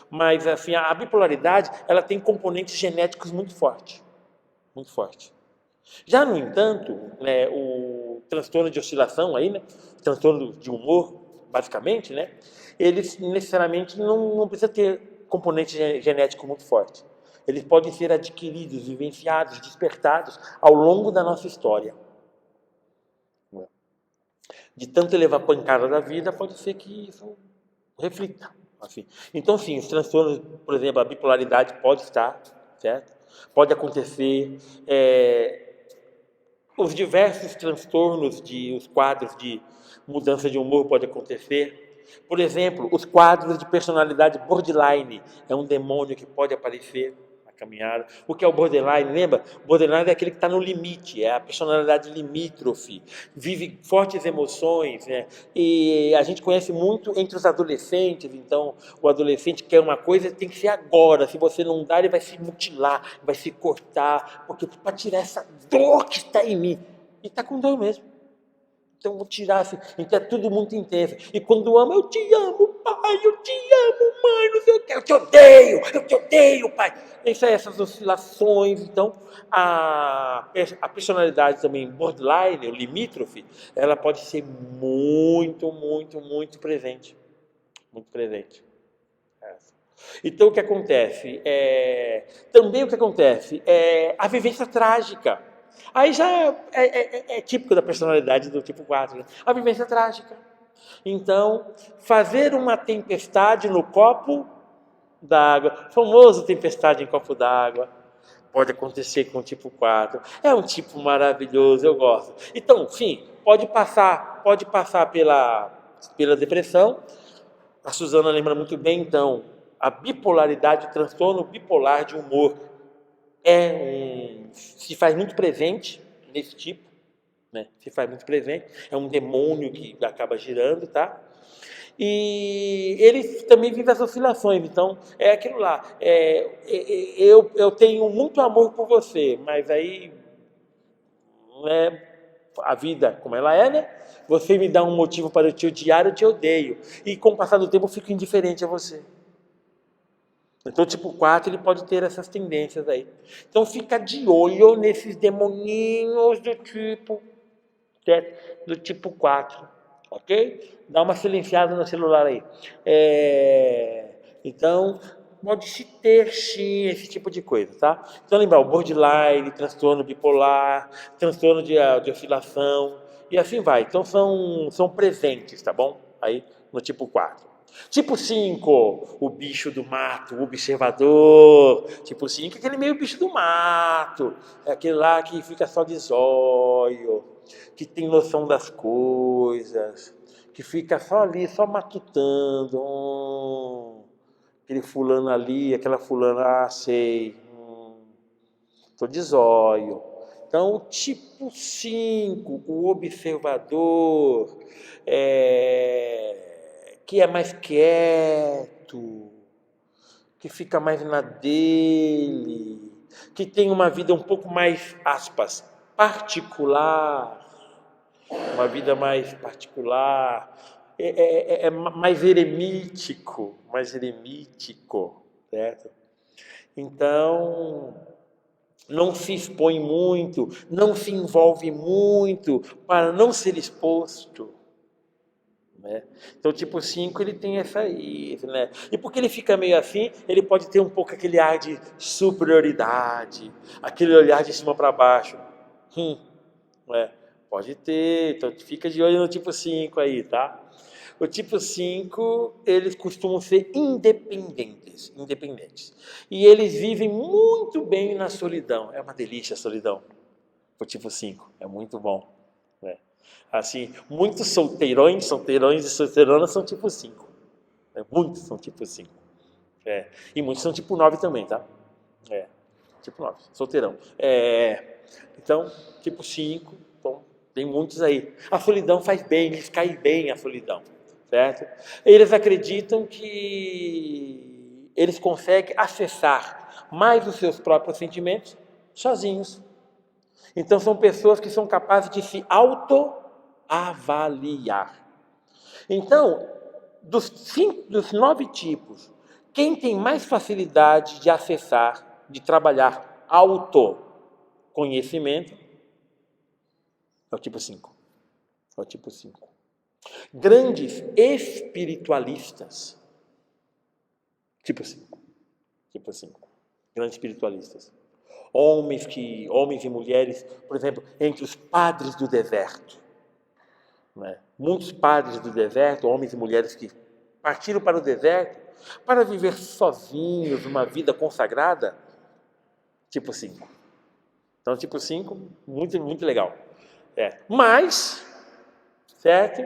mas assim, a bipolaridade ela tem componentes genéticos muito fortes. Muito forte. Já, no entanto, né, o transtorno de oscilação, aí, né, o transtorno de humor, basicamente, né, eles necessariamente não precisa ter componente genético muito forte. Eles podem ser adquiridos, vivenciados, despertados ao longo da nossa história. De tanto levar pancada da vida, pode ser que isso reflita. Assim. Então, sim, os transtornos, por exemplo, a bipolaridade pode estar, certo? Pode acontecer. Os diversos transtornos, os quadros de mudança de humor podem acontecer. Por exemplo, os quadros de personalidade borderline é um demônio que pode aparecer na caminhada. O que é o borderline? Lembra? O borderline é aquele que está no limite, é a personalidade limítrofe, vive fortes emoções, né? E a gente conhece muito entre os adolescentes. Então, o adolescente quer uma coisa, tem que ser agora. Se você não dá, ele vai se mutilar, vai se cortar, porque para tirar essa dor que está em mim. E está com dor mesmo. Então vou tirar assim. Então é tudo muito intenso. E quando ama, eu te amo, pai, eu te amo, mãe, não sei o que, eu te odeio, pai. Essas oscilações. Então, a personalidade também borderline, o limítrofe, ela pode ser muito, muito, muito presente. Muito presente. Então o que acontece? Também o que acontece é a vivência trágica. Aí já é típico da personalidade do tipo 4, né? A vivência trágica. Então, fazer uma tempestade no copo d'água, famoso tempestade em copo d'água, pode acontecer com o tipo 4. É um tipo maravilhoso, eu gosto. Então, sim, pode passar pela depressão. A Suzana lembra muito bem, então, a bipolaridade, o transtorno bipolar de humor se faz muito presente nesse tipo, né? Se faz muito presente, é um demônio que acaba girando, tá? E ele também vive as oscilações, então é aquilo lá. Eu tenho muito amor por você, mas aí né, a vida como ela é, né? Você me dá um motivo para eu te odiar, eu te odeio. E com o passar do tempo eu fico indiferente a você. Então, o tipo 4, ele pode ter essas tendências aí. Então, fica de olho nesses demoninhos do tipo, certo? Do tipo 4, ok? Dá uma silenciada no celular aí. Então, pode-se ter, sim, esse tipo de coisa, tá? Então, lembrar, o borderline, transtorno bipolar, transtorno de oscilação, e assim vai. Então, são presentes, tá bom? Aí, no tipo 4. Tipo 5, o bicho do mato, o observador. Tipo 5, aquele meio bicho do mato. É aquele lá que fica só de zóio, que tem noção das coisas, que fica só ali, só matutando. Aquele fulano ali, aquela fulana, sei. Tô de zóio. Então, o tipo 5, o observador, que é mais quieto, que fica mais na dele, que tem uma vida um pouco mais, aspas, particular, uma vida mais particular, é mais eremítico, certo? Então, não se expõe muito, não se envolve muito para não ser exposto. Né? Então, o tipo 5, ele tem isso, né? E porque ele fica meio assim, ele pode ter um pouco aquele ar de superioridade, aquele olhar de cima para baixo. Né? Pode ter, então fica de olho no tipo 5 aí, tá? O tipo 5, eles costumam ser independentes. E eles vivem muito bem na solidão. É uma delícia a solidão. O tipo 5, é muito bom. Né? Assim, muitos solteirões e solteironas são tipo 5. Muitos são tipo 5. E muitos são tipo 9 também, tá? Tipo 9, solteirão. Então, tipo 5, então, tem muitos aí. A solidão faz bem, eles caem bem a solidão, certo? Eles acreditam que eles conseguem acessar mais os seus próprios sentimentos sozinhos. Então, são pessoas que são capazes de se autoavaliar. Então, dos 9 tipos, quem tem mais facilidade de acessar, de trabalhar autoconhecimento, é o tipo 5. É o tipo 5. Grandes espiritualistas, tipo 5. Tipo 5. Grandes espiritualistas. Homens e mulheres, por exemplo, entre os padres do deserto. Né? Muitos padres do deserto, homens e mulheres que partiram para o deserto para viver sozinhos, uma vida consagrada, tipo 5. Então, tipo 5, muito, muito legal. Mas, certo?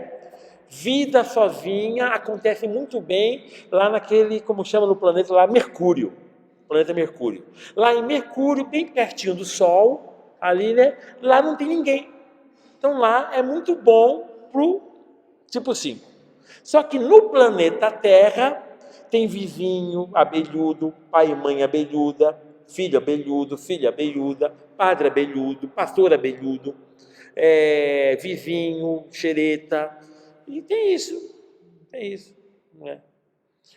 Vida sozinha acontece muito bem lá naquele, como chama no planeta lá, Mercúrio. Planeta Mercúrio. Lá em Mercúrio, bem pertinho do Sol, ali, né? Lá não tem ninguém. Então lá é muito bom pro tipo 5. Só que no planeta Terra tem vizinho abelhudo, pai e mãe abelhuda, filho abelhudo, filha abelhuda, padre abelhudo, pastor abelhudo, vizinho, xereta, e tem isso, né?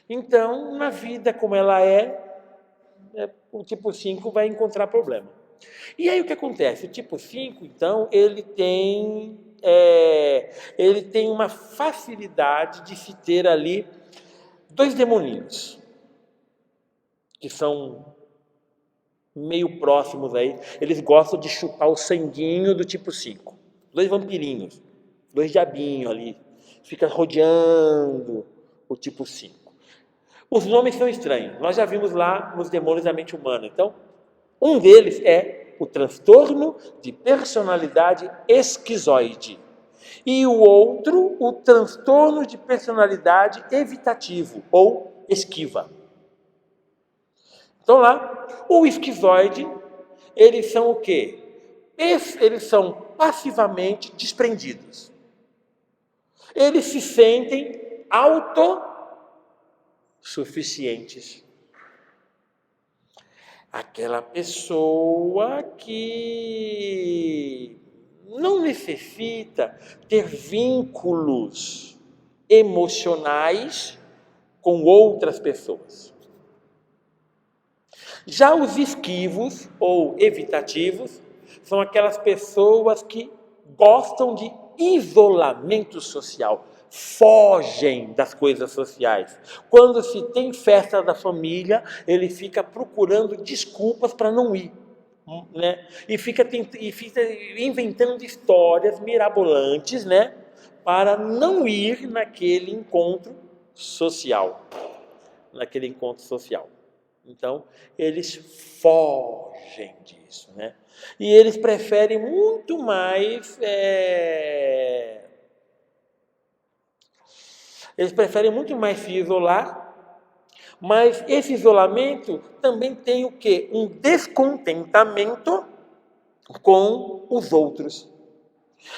Então, na vida como ela o tipo 5 vai encontrar problema. E aí o que acontece? O tipo 5, então, ele tem uma facilidade de se ter ali 2 demoninhos, que são meio próximos aí. Eles gostam de chupar o sanguinho do tipo 5. 2 vampirinhos, 2 diabinhos ali. Fica rodeando o tipo 5. Os nomes são estranhos. Nós já vimos lá nos Demônios da Mente Humana. Então, um deles é o transtorno de personalidade esquizoide. E o outro, o transtorno de personalidade evitativo ou esquiva. Então lá, o esquizoide, eles são o quê? Eles são passivamente desprendidos. Eles se sentem autossuficientes. Aquela pessoa que não necessita ter vínculos emocionais com outras pessoas. Já os esquivos ou evitativos são aquelas pessoas que gostam de isolamento social, fogem das coisas sociais. Quando se tem festa da família, ele fica procurando desculpas para não ir. Né? E fica inventando histórias mirabolantes, né? Para não ir naquele encontro social. Naquele encontro social. Então, eles fogem disso, né? E eles preferem muito mais se isolar, mas esse isolamento também tem o quê? Um descontentamento com os outros.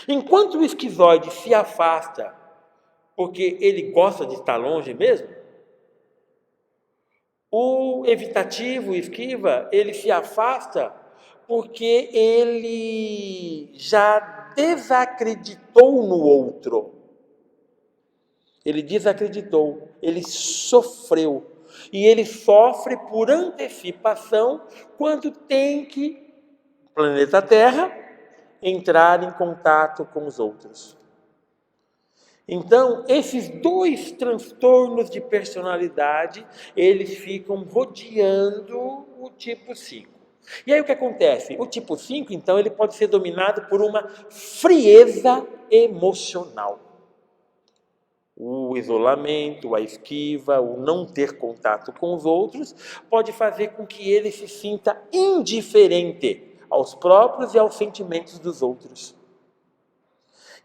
Enquanto o esquizoide se afasta porque ele gosta de estar longe mesmo, o evitativo, o esquiva, ele se afasta porque ele já desacreditou no outro. Ele desacreditou, ele sofreu. E ele sofre por antecipação quando tem que, planeta Terra, entrar em contato com os outros. Então, esses dois transtornos de personalidade, eles ficam rodeando o tipo 5. E aí o que acontece? O tipo 5, então, ele pode ser dominado por uma frieza emocional. O isolamento, a esquiva, o não ter contato com os outros, pode fazer com que ele se sinta indiferente aos próprios e aos sentimentos dos outros.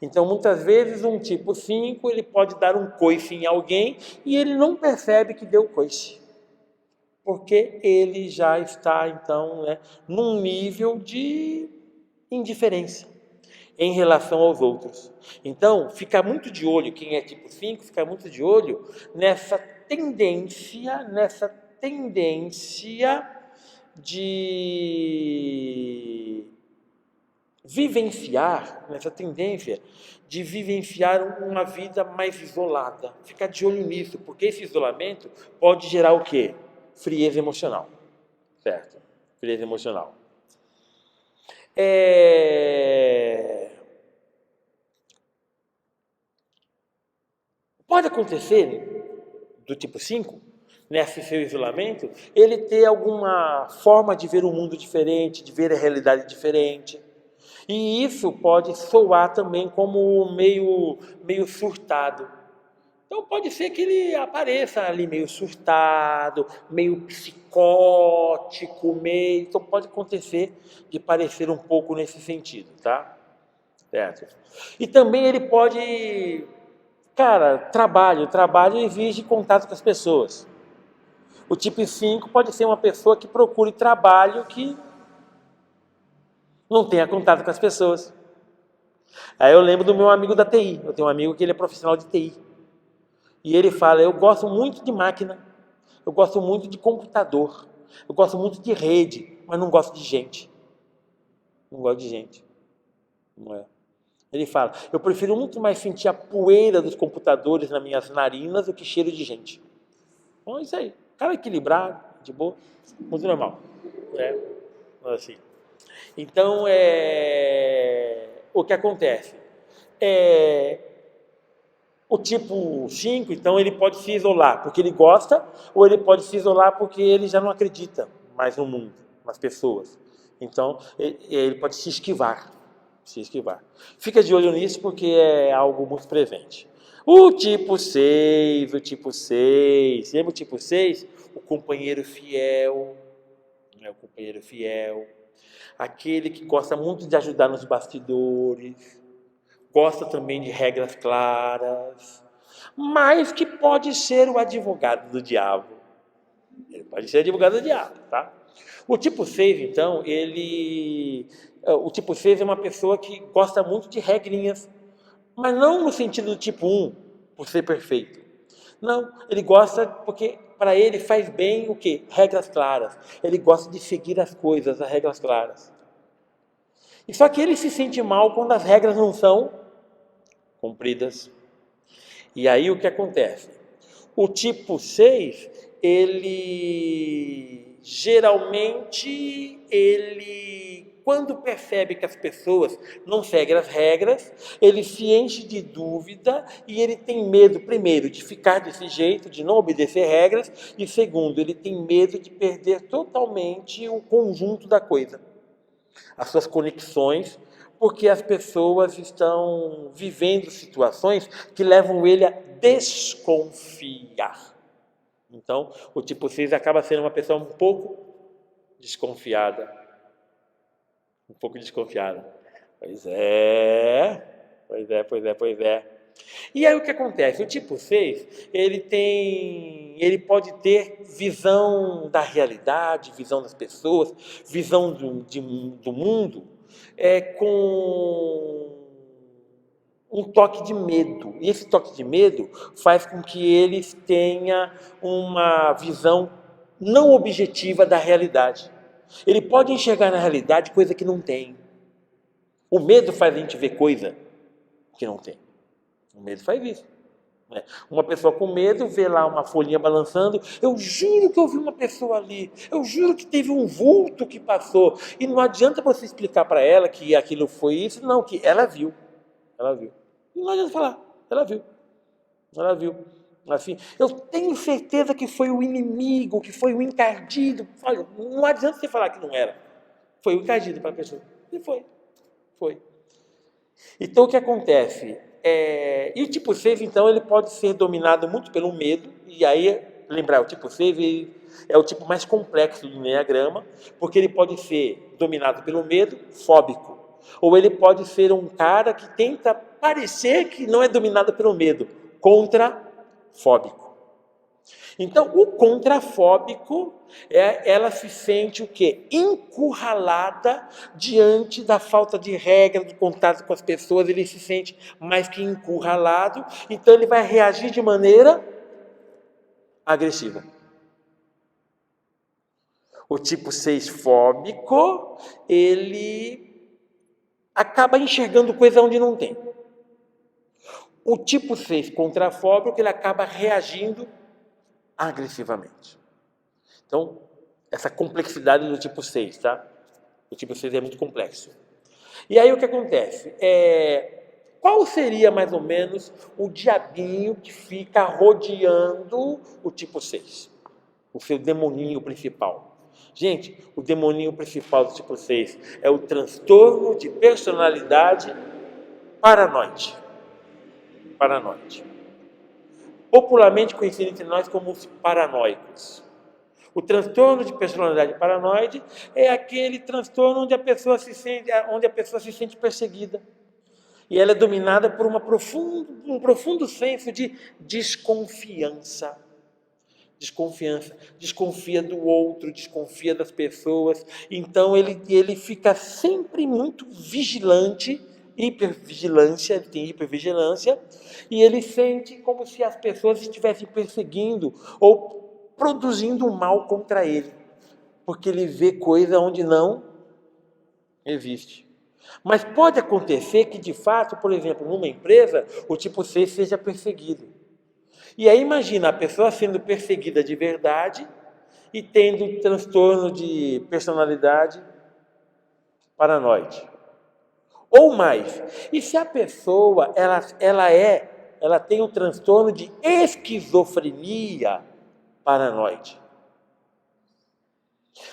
Então, muitas vezes, um tipo 5, ele pode dar um coice em alguém e ele não percebe que deu coice. Porque ele já está, então, num nível de indiferença em relação aos outros. Então, fica muito de olho, quem é tipo 5, fica muito de olho nessa tendência de vivenciar, nessa tendência de vivenciar uma vida mais isolada. Ficar de olho nisso, porque esse isolamento pode gerar o quê? Frieza emocional. Certo? Frieza emocional. Pode acontecer, do tipo 5, nesse seu isolamento, ele ter alguma forma de ver o mundo diferente, de ver a realidade diferente. E isso pode soar também como meio surtado. Então pode ser que ele apareça ali meio surtado, meio psicótico, então pode acontecer de parecer um pouco nesse sentido, tá? Certo? E também ele pode, trabalho exige contato com as pessoas. O tipo 5 pode ser uma pessoa que procure trabalho que não tenha contato com as pessoas. Aí eu lembro do meu amigo da TI. Eu tenho um amigo que ele é profissional de TI. E ele fala, eu gosto muito de máquina, eu gosto muito de computador, eu gosto muito de rede, mas não gosto de gente. Não gosto de gente. Não é. Ele fala, eu prefiro muito mais sentir a poeira dos computadores nas minhas narinas do que cheiro de gente. Então é isso aí. Cara equilibrado, de boa, muito normal. Assim. Então, o que acontece? O tipo 5, então, ele pode se isolar porque ele gosta, ou ele pode se isolar porque ele já não acredita mais no mundo, nas pessoas. Então, ele pode se esquivar. Fica de olho nisso porque é algo muito presente. O tipo 6, lembra o tipo 6? O companheiro fiel, aquele que gosta muito de ajudar nos bastidores, gosta também de regras claras, mas que pode ser o advogado do diabo. Ele pode ser advogado do diabo, tá? O tipo 6, então, o tipo 6 é uma pessoa que gosta muito de regrinhas, mas não no sentido do tipo 1, por ser perfeito. Não, ele gosta porque para ele faz bem o quê? Regras claras. Ele gosta de seguir as coisas, as regras claras. E só que ele se sente mal quando as regras não são cumpridas. E aí o que acontece? O tipo 6, ele geralmente, quando percebe que as pessoas não seguem as regras, ele se enche de dúvida e ele tem medo, primeiro, de ficar desse jeito, de não obedecer regras, e segundo, ele tem medo de perder totalmente o conjunto da coisa, as suas conexões, porque as pessoas estão vivendo situações que levam ele a desconfiar. Então, o tipo 6 acaba sendo uma pessoa um pouco desconfiada. Um pouco desconfiada. Pois é. E aí o que acontece? O tipo 6, ele pode ter visão da realidade, visão das pessoas, visão do mundo, com um toque de medo. E esse toque de medo faz com que eles tenham uma visão não objetiva da realidade. Ele pode enxergar na realidade coisa que não tem. O medo faz a gente ver coisa que não tem. O medo faz isso. Né? Uma pessoa com medo vê lá uma folhinha balançando. Eu juro que eu vi uma pessoa ali. Eu juro que teve um vulto que passou. E não adianta você explicar para ela que aquilo foi isso. Não, que ela viu. Ela viu. Não adianta falar. Ela viu. Ela viu. Assim, eu tenho certeza que foi o inimigo, que foi o encardido. Olha, não adianta você falar que não era. Foi o encardido para a pessoa. E foi. Foi. Então, o que acontece? E o tipo 6, então, ele pode ser dominado muito pelo medo. E aí, lembrar, o tipo 6 ele é o tipo mais complexo do Enneagrama, porque ele pode ser dominado pelo medo, fóbico. Ou ele pode ser um cara que tenta parecer que não é dominado pelo medo, contrafóbico. Então, o contrafóbico, ela se sente o quê? Encurralada diante da falta de regra, do contato com as pessoas, ele se sente mais que encurralado, então ele vai reagir de maneira agressiva. O tipo 6 fóbico, ele acaba enxergando coisa onde não tem. O tipo 6 contrafóbico, ele acaba reagindo agressivamente. Então, essa complexidade do tipo 6, tá? O tipo 6 é muito complexo. E aí o que acontece? Qual seria mais ou menos o diabinho que fica rodeando o tipo 6? O seu demoninho principal. Gente, o demoninho principal do tipo 6 é o transtorno de personalidade paranoide. Paranoide. Popularmente conhecido entre nós como os paranoicos. O transtorno de personalidade paranoide é aquele transtorno onde a pessoa se sente perseguida. E ela é dominada por um profundo senso de desconfiança. Desconfia do outro, desconfia das pessoas. Então ele fica sempre muito vigilante, hipervigilância, ele tem hipervigilância, e ele sente como se as pessoas estivessem perseguindo ou produzindo um mal contra ele, porque ele vê coisa onde não existe. Mas pode acontecer que, de fato, por exemplo, numa empresa, o tipo 6 seja perseguido. E aí imagina a pessoa sendo perseguida de verdade e tendo transtorno de personalidade paranoide. Ou mais, e se a pessoa ela tem um transtorno de esquizofrenia paranoide?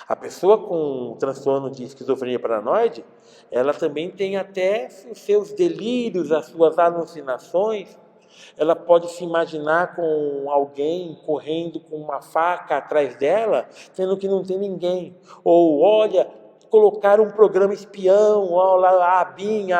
A pessoa com transtorno de esquizofrenia paranoide, ela também tem até os seus delírios, as suas alucinações. Ela pode se imaginar com alguém correndo com uma faca atrás dela, sendo que não tem ninguém. Ou, olha, colocaram um programa espião, lá, a ABIN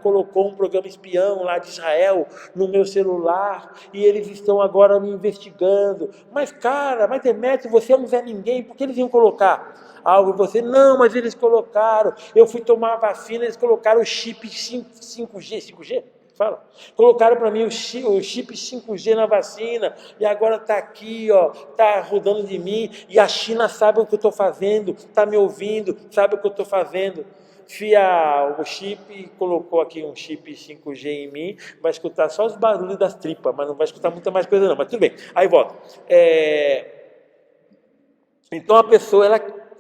colocou um programa espião lá de Israel no meu celular e eles estão agora me investigando. Mas, cara, Demétrio, você não é ninguém, por que eles iam colocar algo em você? Não, mas eles colocaram. Eu fui tomar a vacina, eles colocaram o chip 5G? Fala. Colocaram para mim o chip 5G na vacina e agora está aqui, está rodando de mim e a China sabe o que eu estou fazendo, está me ouvindo, sabe o que eu estou fazendo. O chip, colocou aqui um chip 5G em mim, vai escutar só os barulhos das tripas, mas não vai escutar muita mais coisa não, mas tudo bem. Aí volta. Então a pessoa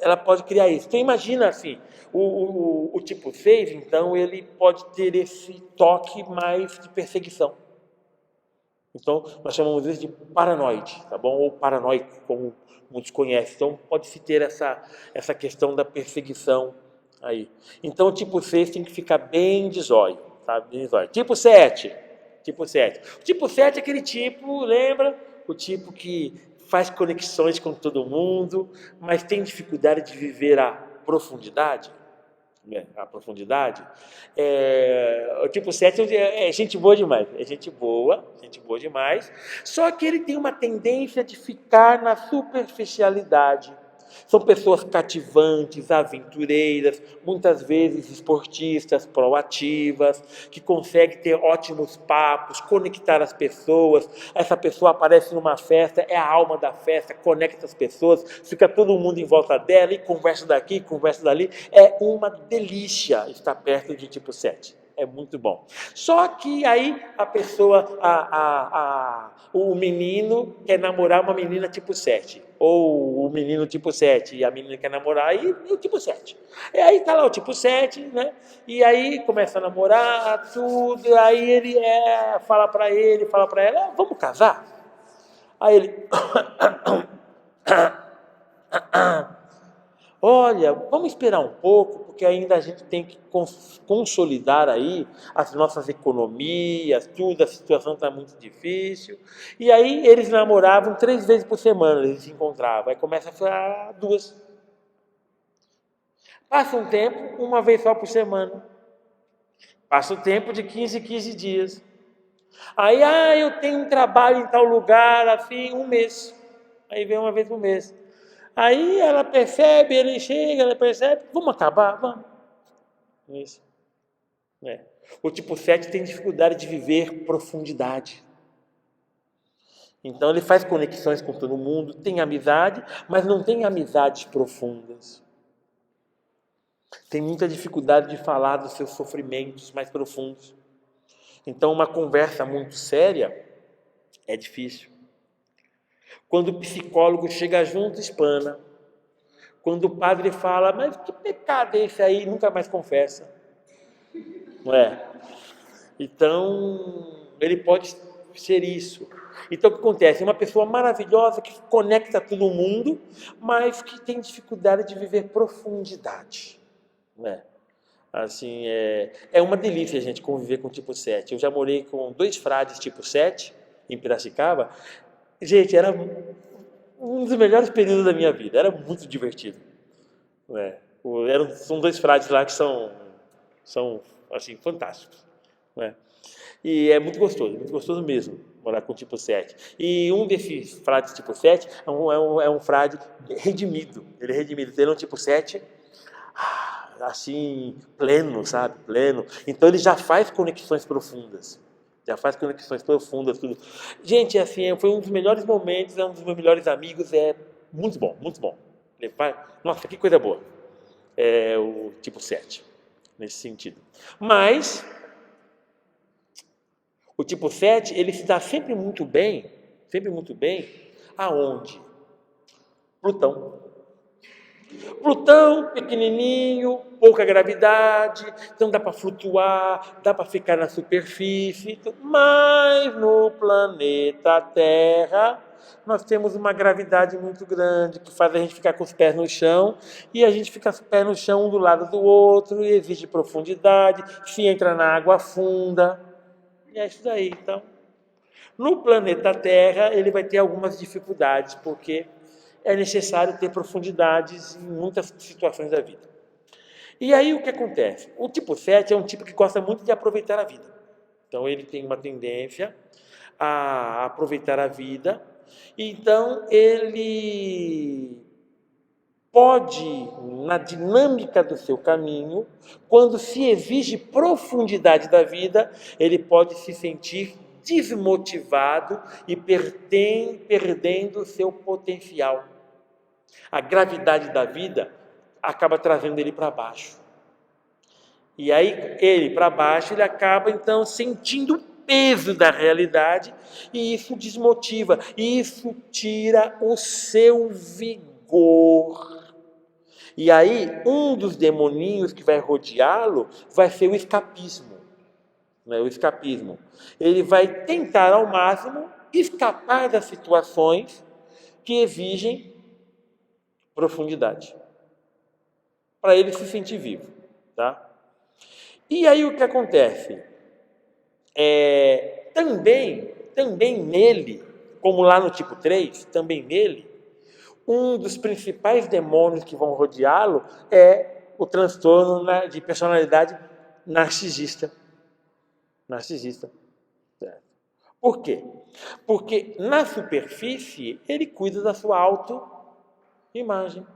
ela pode criar isso. Então imagina assim, o tipo 6, então ele pode ter esse toque mais de perseguição. Então nós chamamos isso de paranoide, tá bom? Ou paranoico, como muitos conhecem. Então pode-se ter essa questão da perseguição aí. Então o tipo 6 tem que ficar bem de zóio, tá? Bem de zóio. Tipo 7. Tipo 7. O tipo 7 é aquele tipo, lembra? O tipo que faz conexões com todo mundo, mas tem dificuldade de viver a profundidade. Né? A profundidade. O tipo 7 é gente boa demais. É gente boa demais. Só que ele tem uma tendência de ficar na superficialidade. São pessoas cativantes, aventureiras, muitas vezes esportistas, proativas, que conseguem ter ótimos papos, conectar as pessoas. Essa pessoa aparece numa festa, é a alma da festa, conecta as pessoas, fica todo mundo em volta dela e conversa daqui, conversa dali. É uma delícia estar perto de tipo 7. É muito bom. Só que aí a pessoa, o menino quer namorar uma menina tipo 7. Ou o menino tipo 7 e a menina quer namorar e o tipo 7. E aí tá lá o tipo 7, né? E aí começa a namorar, tudo. Aí ele fala para ela, vamos casar? Aí ele... Olha, vamos esperar um pouco, porque ainda a gente tem que consolidar aí as nossas economias, tudo, a situação está muito difícil. E aí eles namoravam 3 vezes por semana, eles se encontravam. Aí começa a ficar 2. Passa um tempo, 1 vez só por semana. Passa o tempo de 15 em 15 dias. Aí, eu tenho um trabalho em tal lugar, assim, 1 mês. Aí vem 1 vez por mês. Aí ela percebe, ele chega, ela percebe, vamos acabar? Vamos. Isso. O tipo 7 tem dificuldade de viver profundidade. Então ele faz conexões com todo mundo, tem amizade, mas não tem amizades profundas. Tem muita dificuldade de falar dos seus sofrimentos mais profundos. Então uma conversa muito séria é difícil. Quando o psicólogo chega junto, espana. Quando o padre fala, mas que pecado é esse aí? Nunca mais confessa. Não é? Então, ele pode ser isso. Então, o que acontece? É uma pessoa maravilhosa que conecta todo mundo, mas que tem dificuldade de viver profundidade. Não é? Assim, é uma delícia a gente conviver com o tipo 7. Eu já morei com 2 frades tipo 7, em Piracicaba. Gente, era um dos melhores períodos da minha vida. Era muito divertido. Não é? São 2 frades lá que são assim, fantásticos. Não é? E é muito gostoso mesmo morar com o tipo 7. E um desses frades tipo 7 é um frade redimido. Ele é redimido. Ele é um tipo 7, assim, pleno, sabe? Pleno. Então ele já faz conexões profundas. Tudo. Gente, assim, foi um dos melhores momentos, é um dos meus melhores amigos, é muito bom, muito bom. Nossa, que coisa boa. É o tipo 7, nesse sentido. Mas o tipo 7, ele se dá sempre muito bem, aonde? Plutão. Plutão, pequenininho, pouca gravidade, então dá para flutuar, dá para ficar na superfície, mas no planeta Terra nós temos uma gravidade muito grande que faz a gente ficar com os pés no chão e a gente fica com os pés no chão um do lado do outro, e exige profundidade, se entra na água afunda, e é isso daí. Então, no planeta Terra ele vai ter algumas dificuldades, porque é necessário ter profundidades em muitas situações da vida. E aí o que acontece? O tipo 7 é um tipo que gosta muito de aproveitar a vida. Então ele tem uma tendência a aproveitar a vida. Então ele pode, na dinâmica do seu caminho, quando se exige profundidade da vida, ele pode se sentir desmotivado e perdendo o seu potencial. A gravidade da vida acaba trazendo ele para baixo. E aí, ele para baixo, ele acaba então sentindo o peso da realidade, e isso desmotiva, e isso tira o seu vigor. rigor. E aí, um dos demoninhos que vai rodeá-lo vai ser o escapismo. Né? O escapismo. Ele vai tentar ao máximo escapar das situações que exigem profundidade, para ele se sentir vivo. Tá? E aí o que acontece? Também nele, como lá no tipo 3, também nele, um dos principais demônios que vão rodeá-lo é o transtorno de personalidade narcisista. Narcisista. Certo? Por quê? Porque na superfície ele cuida da sua autoimagem.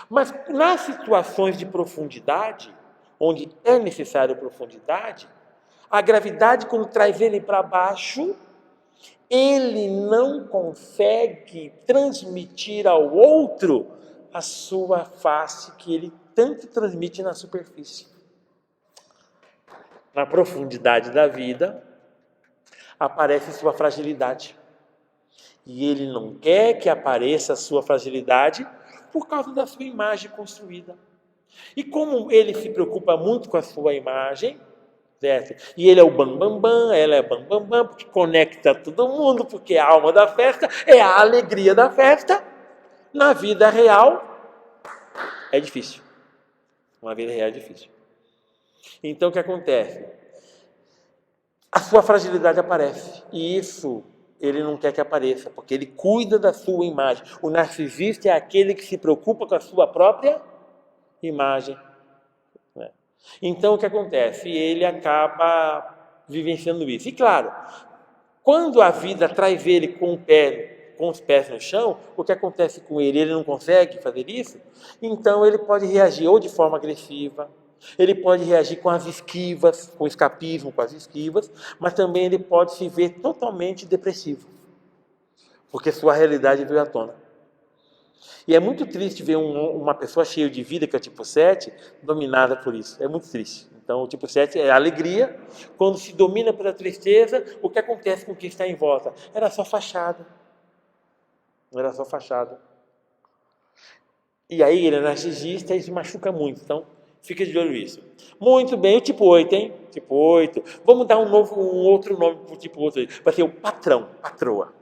Mas nas situações de profundidade, onde é necessário profundidade, a gravidade, quando traz ele para baixo, ele não consegue transmitir ao outro a sua face que ele tanto transmite na superfície. Na profundidade da vida, aparece sua fragilidade. E ele não quer que apareça a sua fragilidade por causa da sua imagem construída. E como ele se preocupa muito com a sua imagem, certo? E ele é o bambambam, ela é bambambam, porque conecta todo mundo, porque é a alma da festa, é a alegria da festa. Na vida real, é difícil. Uma vida real é difícil. Então, o que acontece? A sua fragilidade aparece. E isso ele não quer que apareça, porque ele cuida da sua imagem. O narcisista é aquele que se preocupa com a sua própria imagem. Então, o que acontece? Ele acaba vivenciando isso. E, claro, quando a vida traz ele com os pés no chão, o que acontece com ele? Ele não consegue fazer isso? Então, ele pode reagir ou de forma agressiva, ele pode reagir com as esquivas, com o escapismo, com as esquivas, mas também ele pode se ver totalmente depressivo, porque sua realidade veio à tona. E é muito triste ver uma pessoa cheia de vida, que é o tipo 7, dominada por isso. É muito triste. Então, o tipo 7 é a alegria. Quando se domina pela tristeza, o que acontece com quem está em volta? Era só fachada. Era só fachada. E aí ele é narcisista e se machuca muito. Então, fica de olho nisso. Muito bem, o tipo 8, hein? Tipo 8. Vamos dar um outro nome para o tipo 8. Vai ser o patrão, patroa.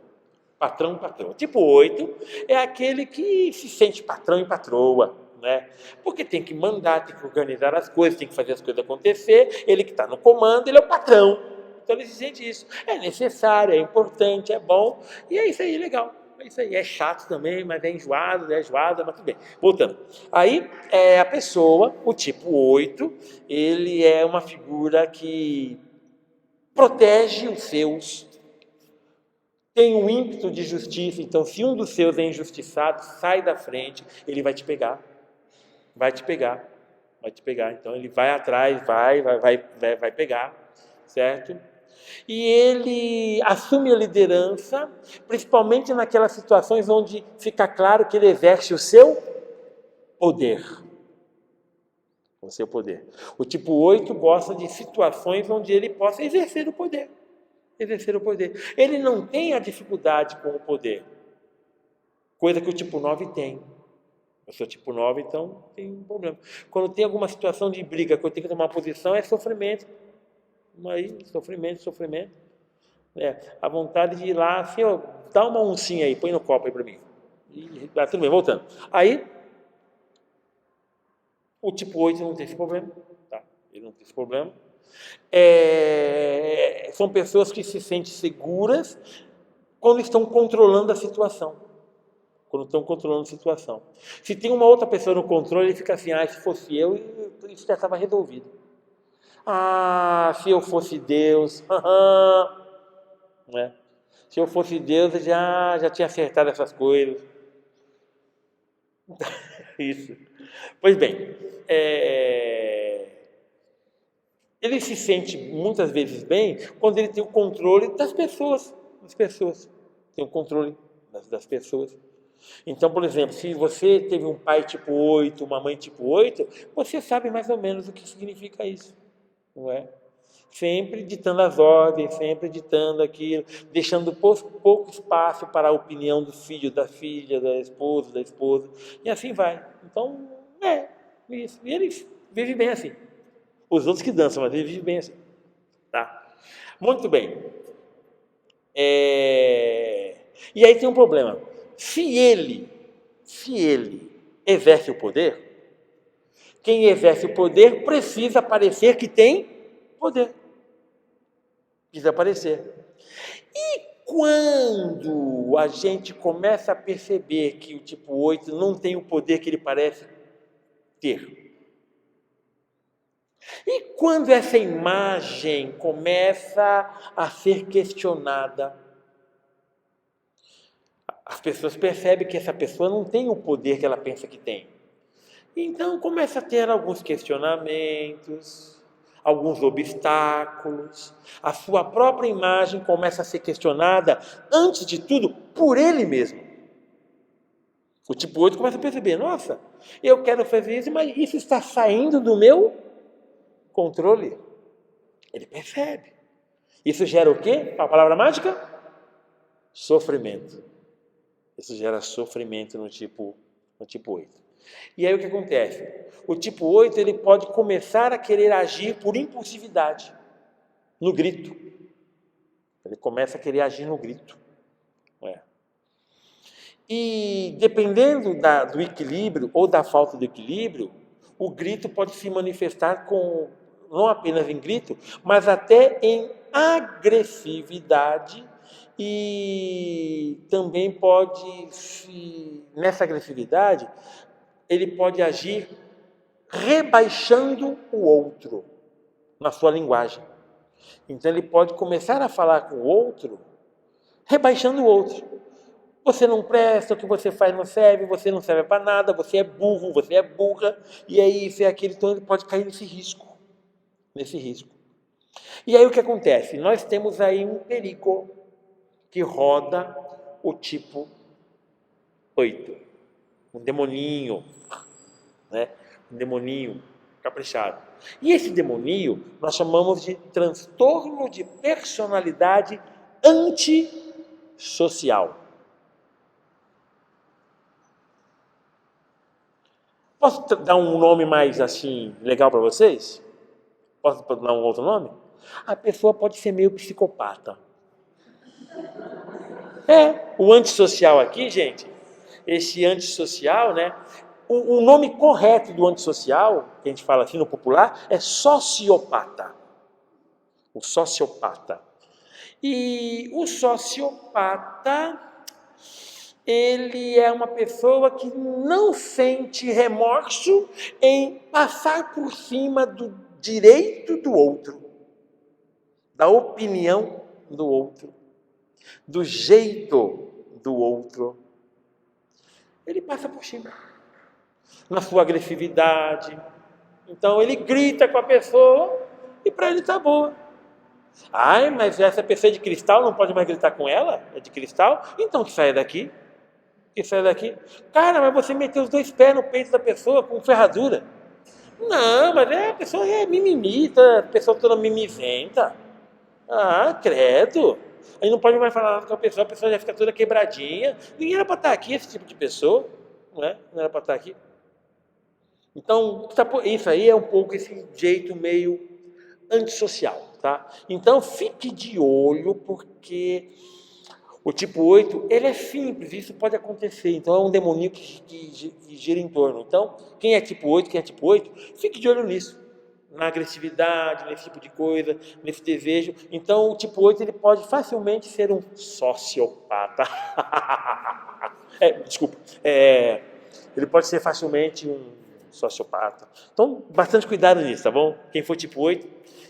Patrão, patroa. Tipo 8 é aquele que se sente patrão e patroa, né? Porque tem que mandar, tem que organizar as coisas, tem que fazer as coisas acontecer. Ele que está no comando, ele é o patrão. Então ele se sente isso. É necessário, é importante, é bom. E é isso aí, legal. É isso aí. É chato também, mas é enjoado, mas tudo bem. Voltando. Aí, a pessoa, o tipo 8, ele é uma figura que protege os seus, tem um ímpeto de justiça. Então, se um dos seus é injustiçado, sai da frente, ele vai te pegar. Vai te pegar. Vai te pegar. Então, ele vai atrás, vai pegar, certo? E ele assume a liderança, principalmente naquelas situações onde fica claro que ele exerce o seu poder. O seu poder. O tipo 8 gosta de situações onde ele possa exercer o poder. Exercer o poder. Ele não tem a dificuldade com o poder, coisa que o tipo 9 tem. Eu sou tipo 9, então tem um problema. Quando tem alguma situação de briga, que eu tenho que tomar uma posição, é sofrimento. Aí, sofrimento. A vontade de ir lá, assim, ó, dá uma oncinha aí, põe no copo aí para mim. E tudo bem, voltando. Aí, o tipo 8 não tem esse problema. Tá? Ele não tem esse problema. São pessoas que se sentem seguras quando estão controlando a situação. Se tem uma outra pessoa no controle, ele fica assim, se fosse eu, isso já estava resolvido. Se eu fosse Deus, né? Se eu fosse Deus, eu já tinha acertado essas coisas. Isso. Pois bem, ele se sente muitas vezes bem quando ele tem o controle das pessoas. Tem o controle das pessoas. Então, por exemplo, se você teve um pai tipo 8, uma mãe tipo 8, você sabe mais ou menos o que significa isso, não é? sempre ditando as ordens, sempre ditando aquilo, deixando pouco espaço para a opinião do filho, da filha, da esposa, e assim vai. Então, isso. E eles vivem bem assim. Os outros que dançam, mas eles vivem bem assim. Tá? Muito bem. E aí tem um problema. Se ele exerce o poder, quem exerce o poder precisa parecer que tem poder. Precisa aparecer. E quando a gente começa a perceber que o tipo 8 não tem o poder que ele parece ter? E quando essa imagem começa a ser questionada, as pessoas percebem que essa pessoa não tem o poder que ela pensa que tem. Então começa a ter alguns questionamentos, alguns obstáculos, a sua própria imagem começa a ser questionada, antes de tudo, por ele mesmo. O tipo 8 começa a perceber, nossa, eu quero fazer isso, mas isso está saindo do meu controle. Ele percebe. Isso gera o quê? A palavra mágica? Sofrimento. Isso gera sofrimento no tipo 8. E aí o que acontece? O tipo 8 ele pode começar a querer agir por impulsividade, no grito. Ele começa a querer agir no grito. E dependendo do equilíbrio ou da falta de equilíbrio, o grito pode se manifestar não apenas em grito, mas até em agressividade e também nessa agressividade, ele pode agir rebaixando o outro na sua linguagem. Então ele pode começar a falar com o outro, rebaixando o outro. Você não presta, o que você faz não serve, você não serve para nada, você é burro, você é burra, e aí isso é aquilo, então ele pode cair nesse risco. E aí o que acontece? Nós temos aí um perigo que roda o tipo 8. Um demoninho, né? Um demoninho caprichado. E esse demoninho nós chamamos de transtorno de personalidade antissocial. Posso dar um nome mais assim legal para vocês? Posso dar um outro nome? A pessoa pode ser meio psicopata. O antissocial aqui, gente, esse antissocial, né? O nome correto do antissocial, que a gente fala assim no popular, é sociopata. O sociopata. E o sociopata, ele é uma pessoa que não sente remorso em passar por cima do direito do outro, da opinião do outro, do jeito do outro. Ele passa por cima, na sua agressividade. Então ele grita com a pessoa e para ele tá boa. Ai, mas essa pessoa é de cristal, não pode mais gritar com ela? É de cristal? Então que saia daqui. Cara, mas você meteu os 2 pés no peito da pessoa com ferradura. Não, mas a pessoa é mimimita, a pessoa toda mimizenta. Ah, credo. Aí não pode mais falar nada com a pessoa já fica toda quebradinha. Ninguém era para estar aqui, esse tipo de pessoa. Não era para estar aqui. Então, isso aí é um pouco esse jeito meio antissocial, tá? Então, fique de olho, porque o tipo 8, ele é simples, isso pode acontecer. Então, é um demoninho que gira em torno. Então, quem é tipo 8, fique de olho nisso. Na agressividade, nesse tipo de coisa, nesse desejo. Então, o tipo 8 ele pode facilmente ser um sociopata. Ele pode ser facilmente um sociopata. Então, bastante cuidado nisso, tá bom? Quem for tipo 8,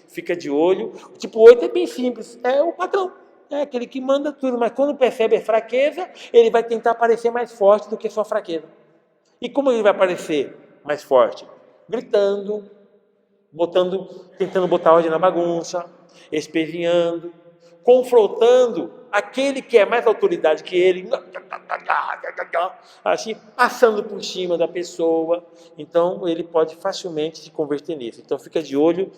fica de olho. O tipo 8 é bem simples, é o patrão. É aquele que manda tudo, mas quando percebe a fraqueza, ele vai tentar parecer mais forte do que sua fraqueza. E como ele vai parecer mais forte? Gritando, tentando botar ordem na bagunça, espezinhando, confrontando aquele que é mais autoridade que ele, assim, passando por cima da pessoa. Então, ele pode facilmente se converter nisso. Então, fica de olho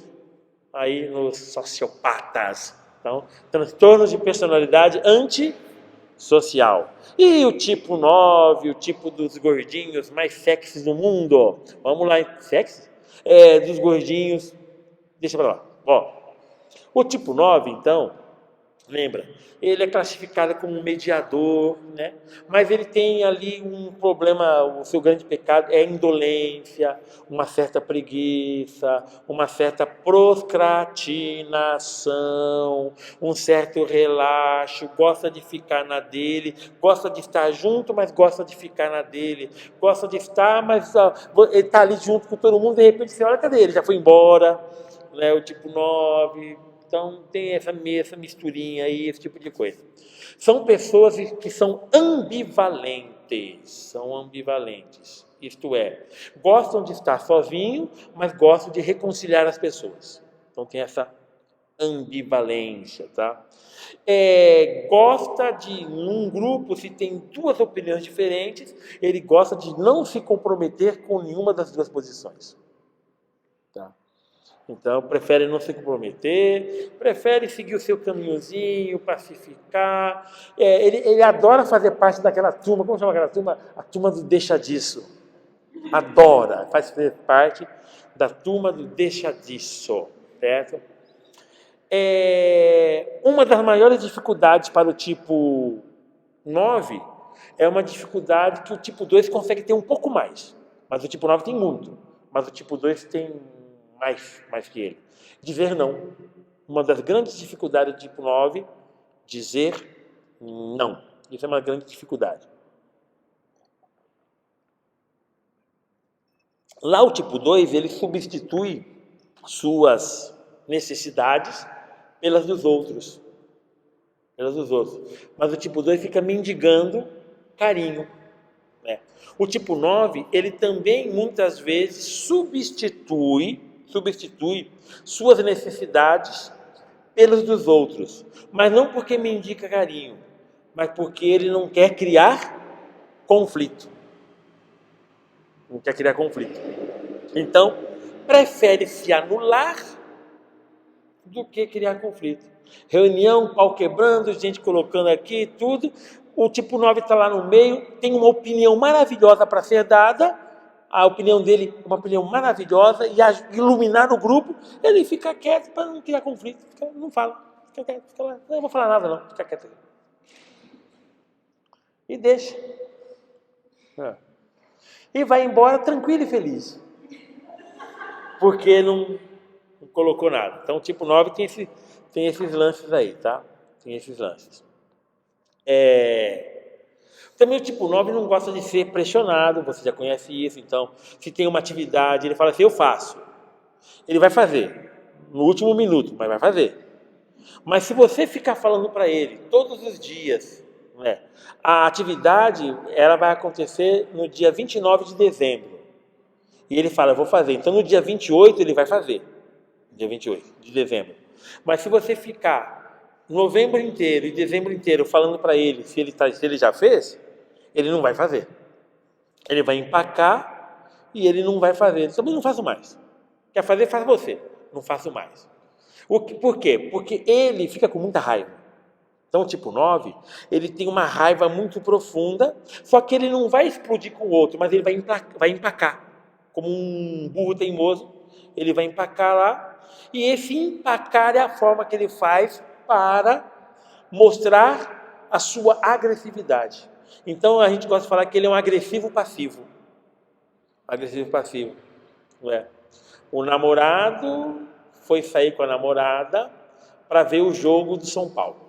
aí nos sociopatas. Então, transtornos de personalidade antissocial. E o tipo 9, o tipo dos gordinhos mais sexys do mundo. Vamos lá, sexy? Dos gordinhos. Deixa pra lá. Ó, o tipo 9, então, lembra? Ele é classificado como um mediador, né? Mas ele tem ali um problema, o seu grande pecado é a indolência, uma certa preguiça, uma certa procrastinação, um certo relaxo, gosta de ficar na dele, gosta de estar junto, mas gosta de ficar na dele, gosta de estar, mas ele está ali junto com todo mundo, de repente você olha, cadê ele? Já foi embora, né? O tipo 9. Então, tem essa misturinha aí, esse tipo de coisa. São pessoas que são ambivalentes. Isto é, gostam de estar sozinho, mas gostam de reconciliar as pessoas. Então, tem essa ambivalência, tá? Gosta de, num grupo, se tem duas opiniões diferentes, ele gosta de não se comprometer com nenhuma das duas posições. Tá? Então, prefere não se comprometer, prefere seguir o seu caminhozinho, pacificar. Ele adora fazer parte daquela turma, como chama aquela turma? A turma do deixa disso. Adora, faz parte da turma do deixa disso, certo? Uma das maiores dificuldades para o tipo 9 é uma dificuldade que o tipo 2 consegue ter um pouco mais, mas o tipo 9 tem muito, mas o tipo 2 tem mais que ele. Dizer não. Uma das grandes dificuldades do tipo 9, dizer não. Isso é uma grande dificuldade. Lá o tipo 2, ele substitui suas necessidades pelas dos outros. Mas o tipo 2 fica mendigando carinho. Né? O tipo 9, ele também muitas vezes substitui suas necessidades pelas dos outros, mas não porque mendiga carinho, mas porque ele não quer criar conflito. Então, prefere se anular do que criar conflito. Reunião, pau quebrando, gente colocando aqui, tudo. O tipo 9 está lá no meio, tem uma opinião maravilhosa para ser dada, a opinião dele é uma opinião maravilhosa, e iluminar o grupo, ele fica quieto para não criar conflito, não fala, fica quieto, fica lá, não vou falar nada não, fica quieto. E deixa. E vai embora tranquilo e feliz, porque não colocou nada. Então o tipo 9 tem esses lances aí, tá? Tem esses lances. Também o tipo 9 não gosta de ser pressionado, você já conhece isso, então, se tem uma atividade, ele fala assim, eu faço. Ele vai fazer, no último minuto, mas vai fazer. Mas se você ficar falando para ele todos os dias, né, a atividade ela vai acontecer no dia 29 de dezembro. E ele fala, eu vou fazer. Então, no dia 28, ele vai fazer. Dia 28 de dezembro. Mas se você ficar novembro inteiro e dezembro inteiro falando para ele se ele já fez, ele não vai fazer. Ele vai empacar e ele não vai fazer. Ele também não faço mais. Quer fazer, faz você. Não faço mais. Por quê? Porque ele fica com muita raiva. Então, o tipo 9, ele tem uma raiva muito profunda, só que ele não vai explodir com o outro, mas ele vai empacar. Como um burro teimoso, ele vai empacar lá, e esse empacar é a forma que ele faz para mostrar a sua agressividade. Então, a gente gosta de falar que ele é um agressivo passivo. Agressivo passivo. Não é? O namorado foi sair com a namorada para ver o jogo do São Paulo.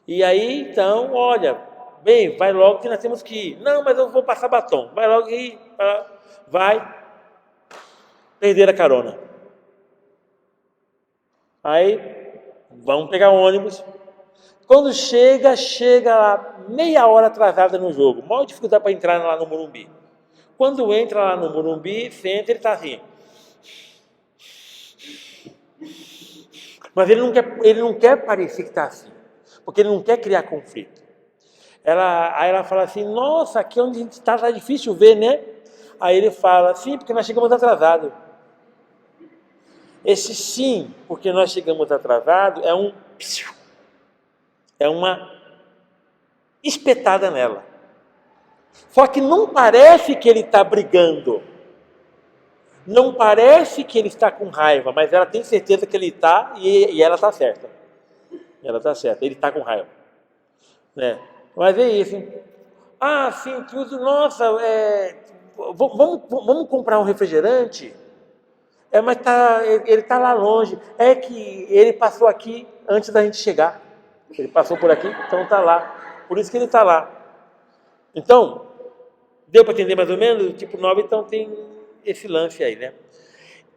E aí, então, olha, bem, vai logo que nós temos que ir. Não, mas eu vou passar batom. Vai logo e vai perder a carona. Aí, vamos pegar o ônibus. Quando chega lá meia hora atrasada no jogo. Maior dificuldade para entrar lá no Morumbi. Quando entra lá no Morumbi, você entra e ele está assim. Mas ele não quer parecer que está assim. Porque ele não quer criar conflito. Aí ela fala assim, nossa, aqui onde a gente está, tá difícil ver, né? Aí ele fala, sim, porque nós chegamos atrasados. Esse sim, porque nós chegamos atrasados, é uma espetada nela. Só que não parece que ele está brigando. Não parece que ele está com raiva, mas ela tem certeza que ele está e ela está certa. Ela está certa, ele está com raiva. Né? Mas é isso. Ah, sim, tudo, nossa, vamos comprar um refrigerante? Mas ele está lá longe. É que ele passou aqui antes da gente chegar. Ele passou por aqui, então está lá. Por isso que ele está lá. Então, deu para entender mais ou menos? O tipo 9, então tem esse lance aí, né?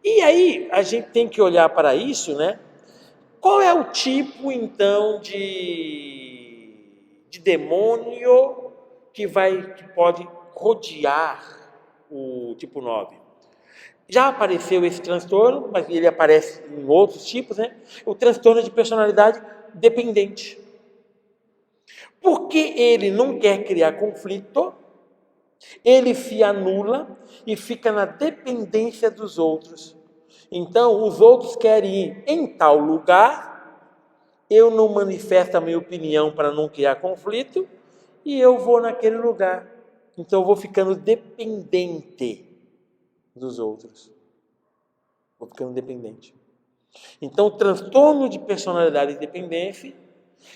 E aí, a gente tem que olhar para isso, né? Qual é o tipo, então, de demônio que pode rodear o tipo 9? Já apareceu esse transtorno, mas ele aparece em outros tipos, né? O transtorno de personalidade dependente. Porque ele não quer criar conflito, ele se anula e fica na dependência dos outros. Então, os outros querem ir em tal lugar, eu não manifesto a minha opinião para não criar conflito, e eu vou naquele lugar. Então, eu vou ficando dependente dos outros. Vou ficando dependente. Então, o transtorno de personalidade e dependência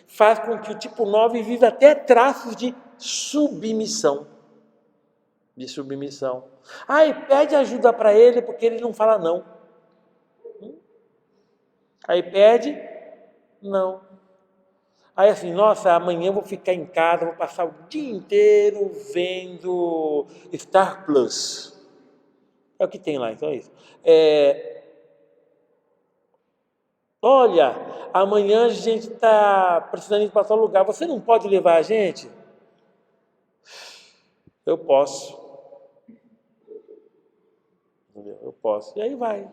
faz com que o tipo 9 viva até traços de submissão. Aí pede ajuda para ele porque ele não fala não. Aí pede, não. Aí assim, nossa, amanhã eu vou ficar em casa, vou passar o dia inteiro vendo Star Plus. É o que tem lá, então é isso. Olha, amanhã a gente está precisando ir para tal lugar, você não pode levar a gente? Eu posso. Entendeu? Eu posso. E aí vai.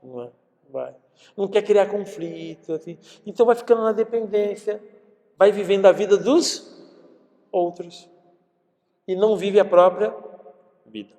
Não é? Vai. Não quer criar conflito, assim. Então vai ficando na dependência, vai vivendo a vida dos outros e não vive a própria vida.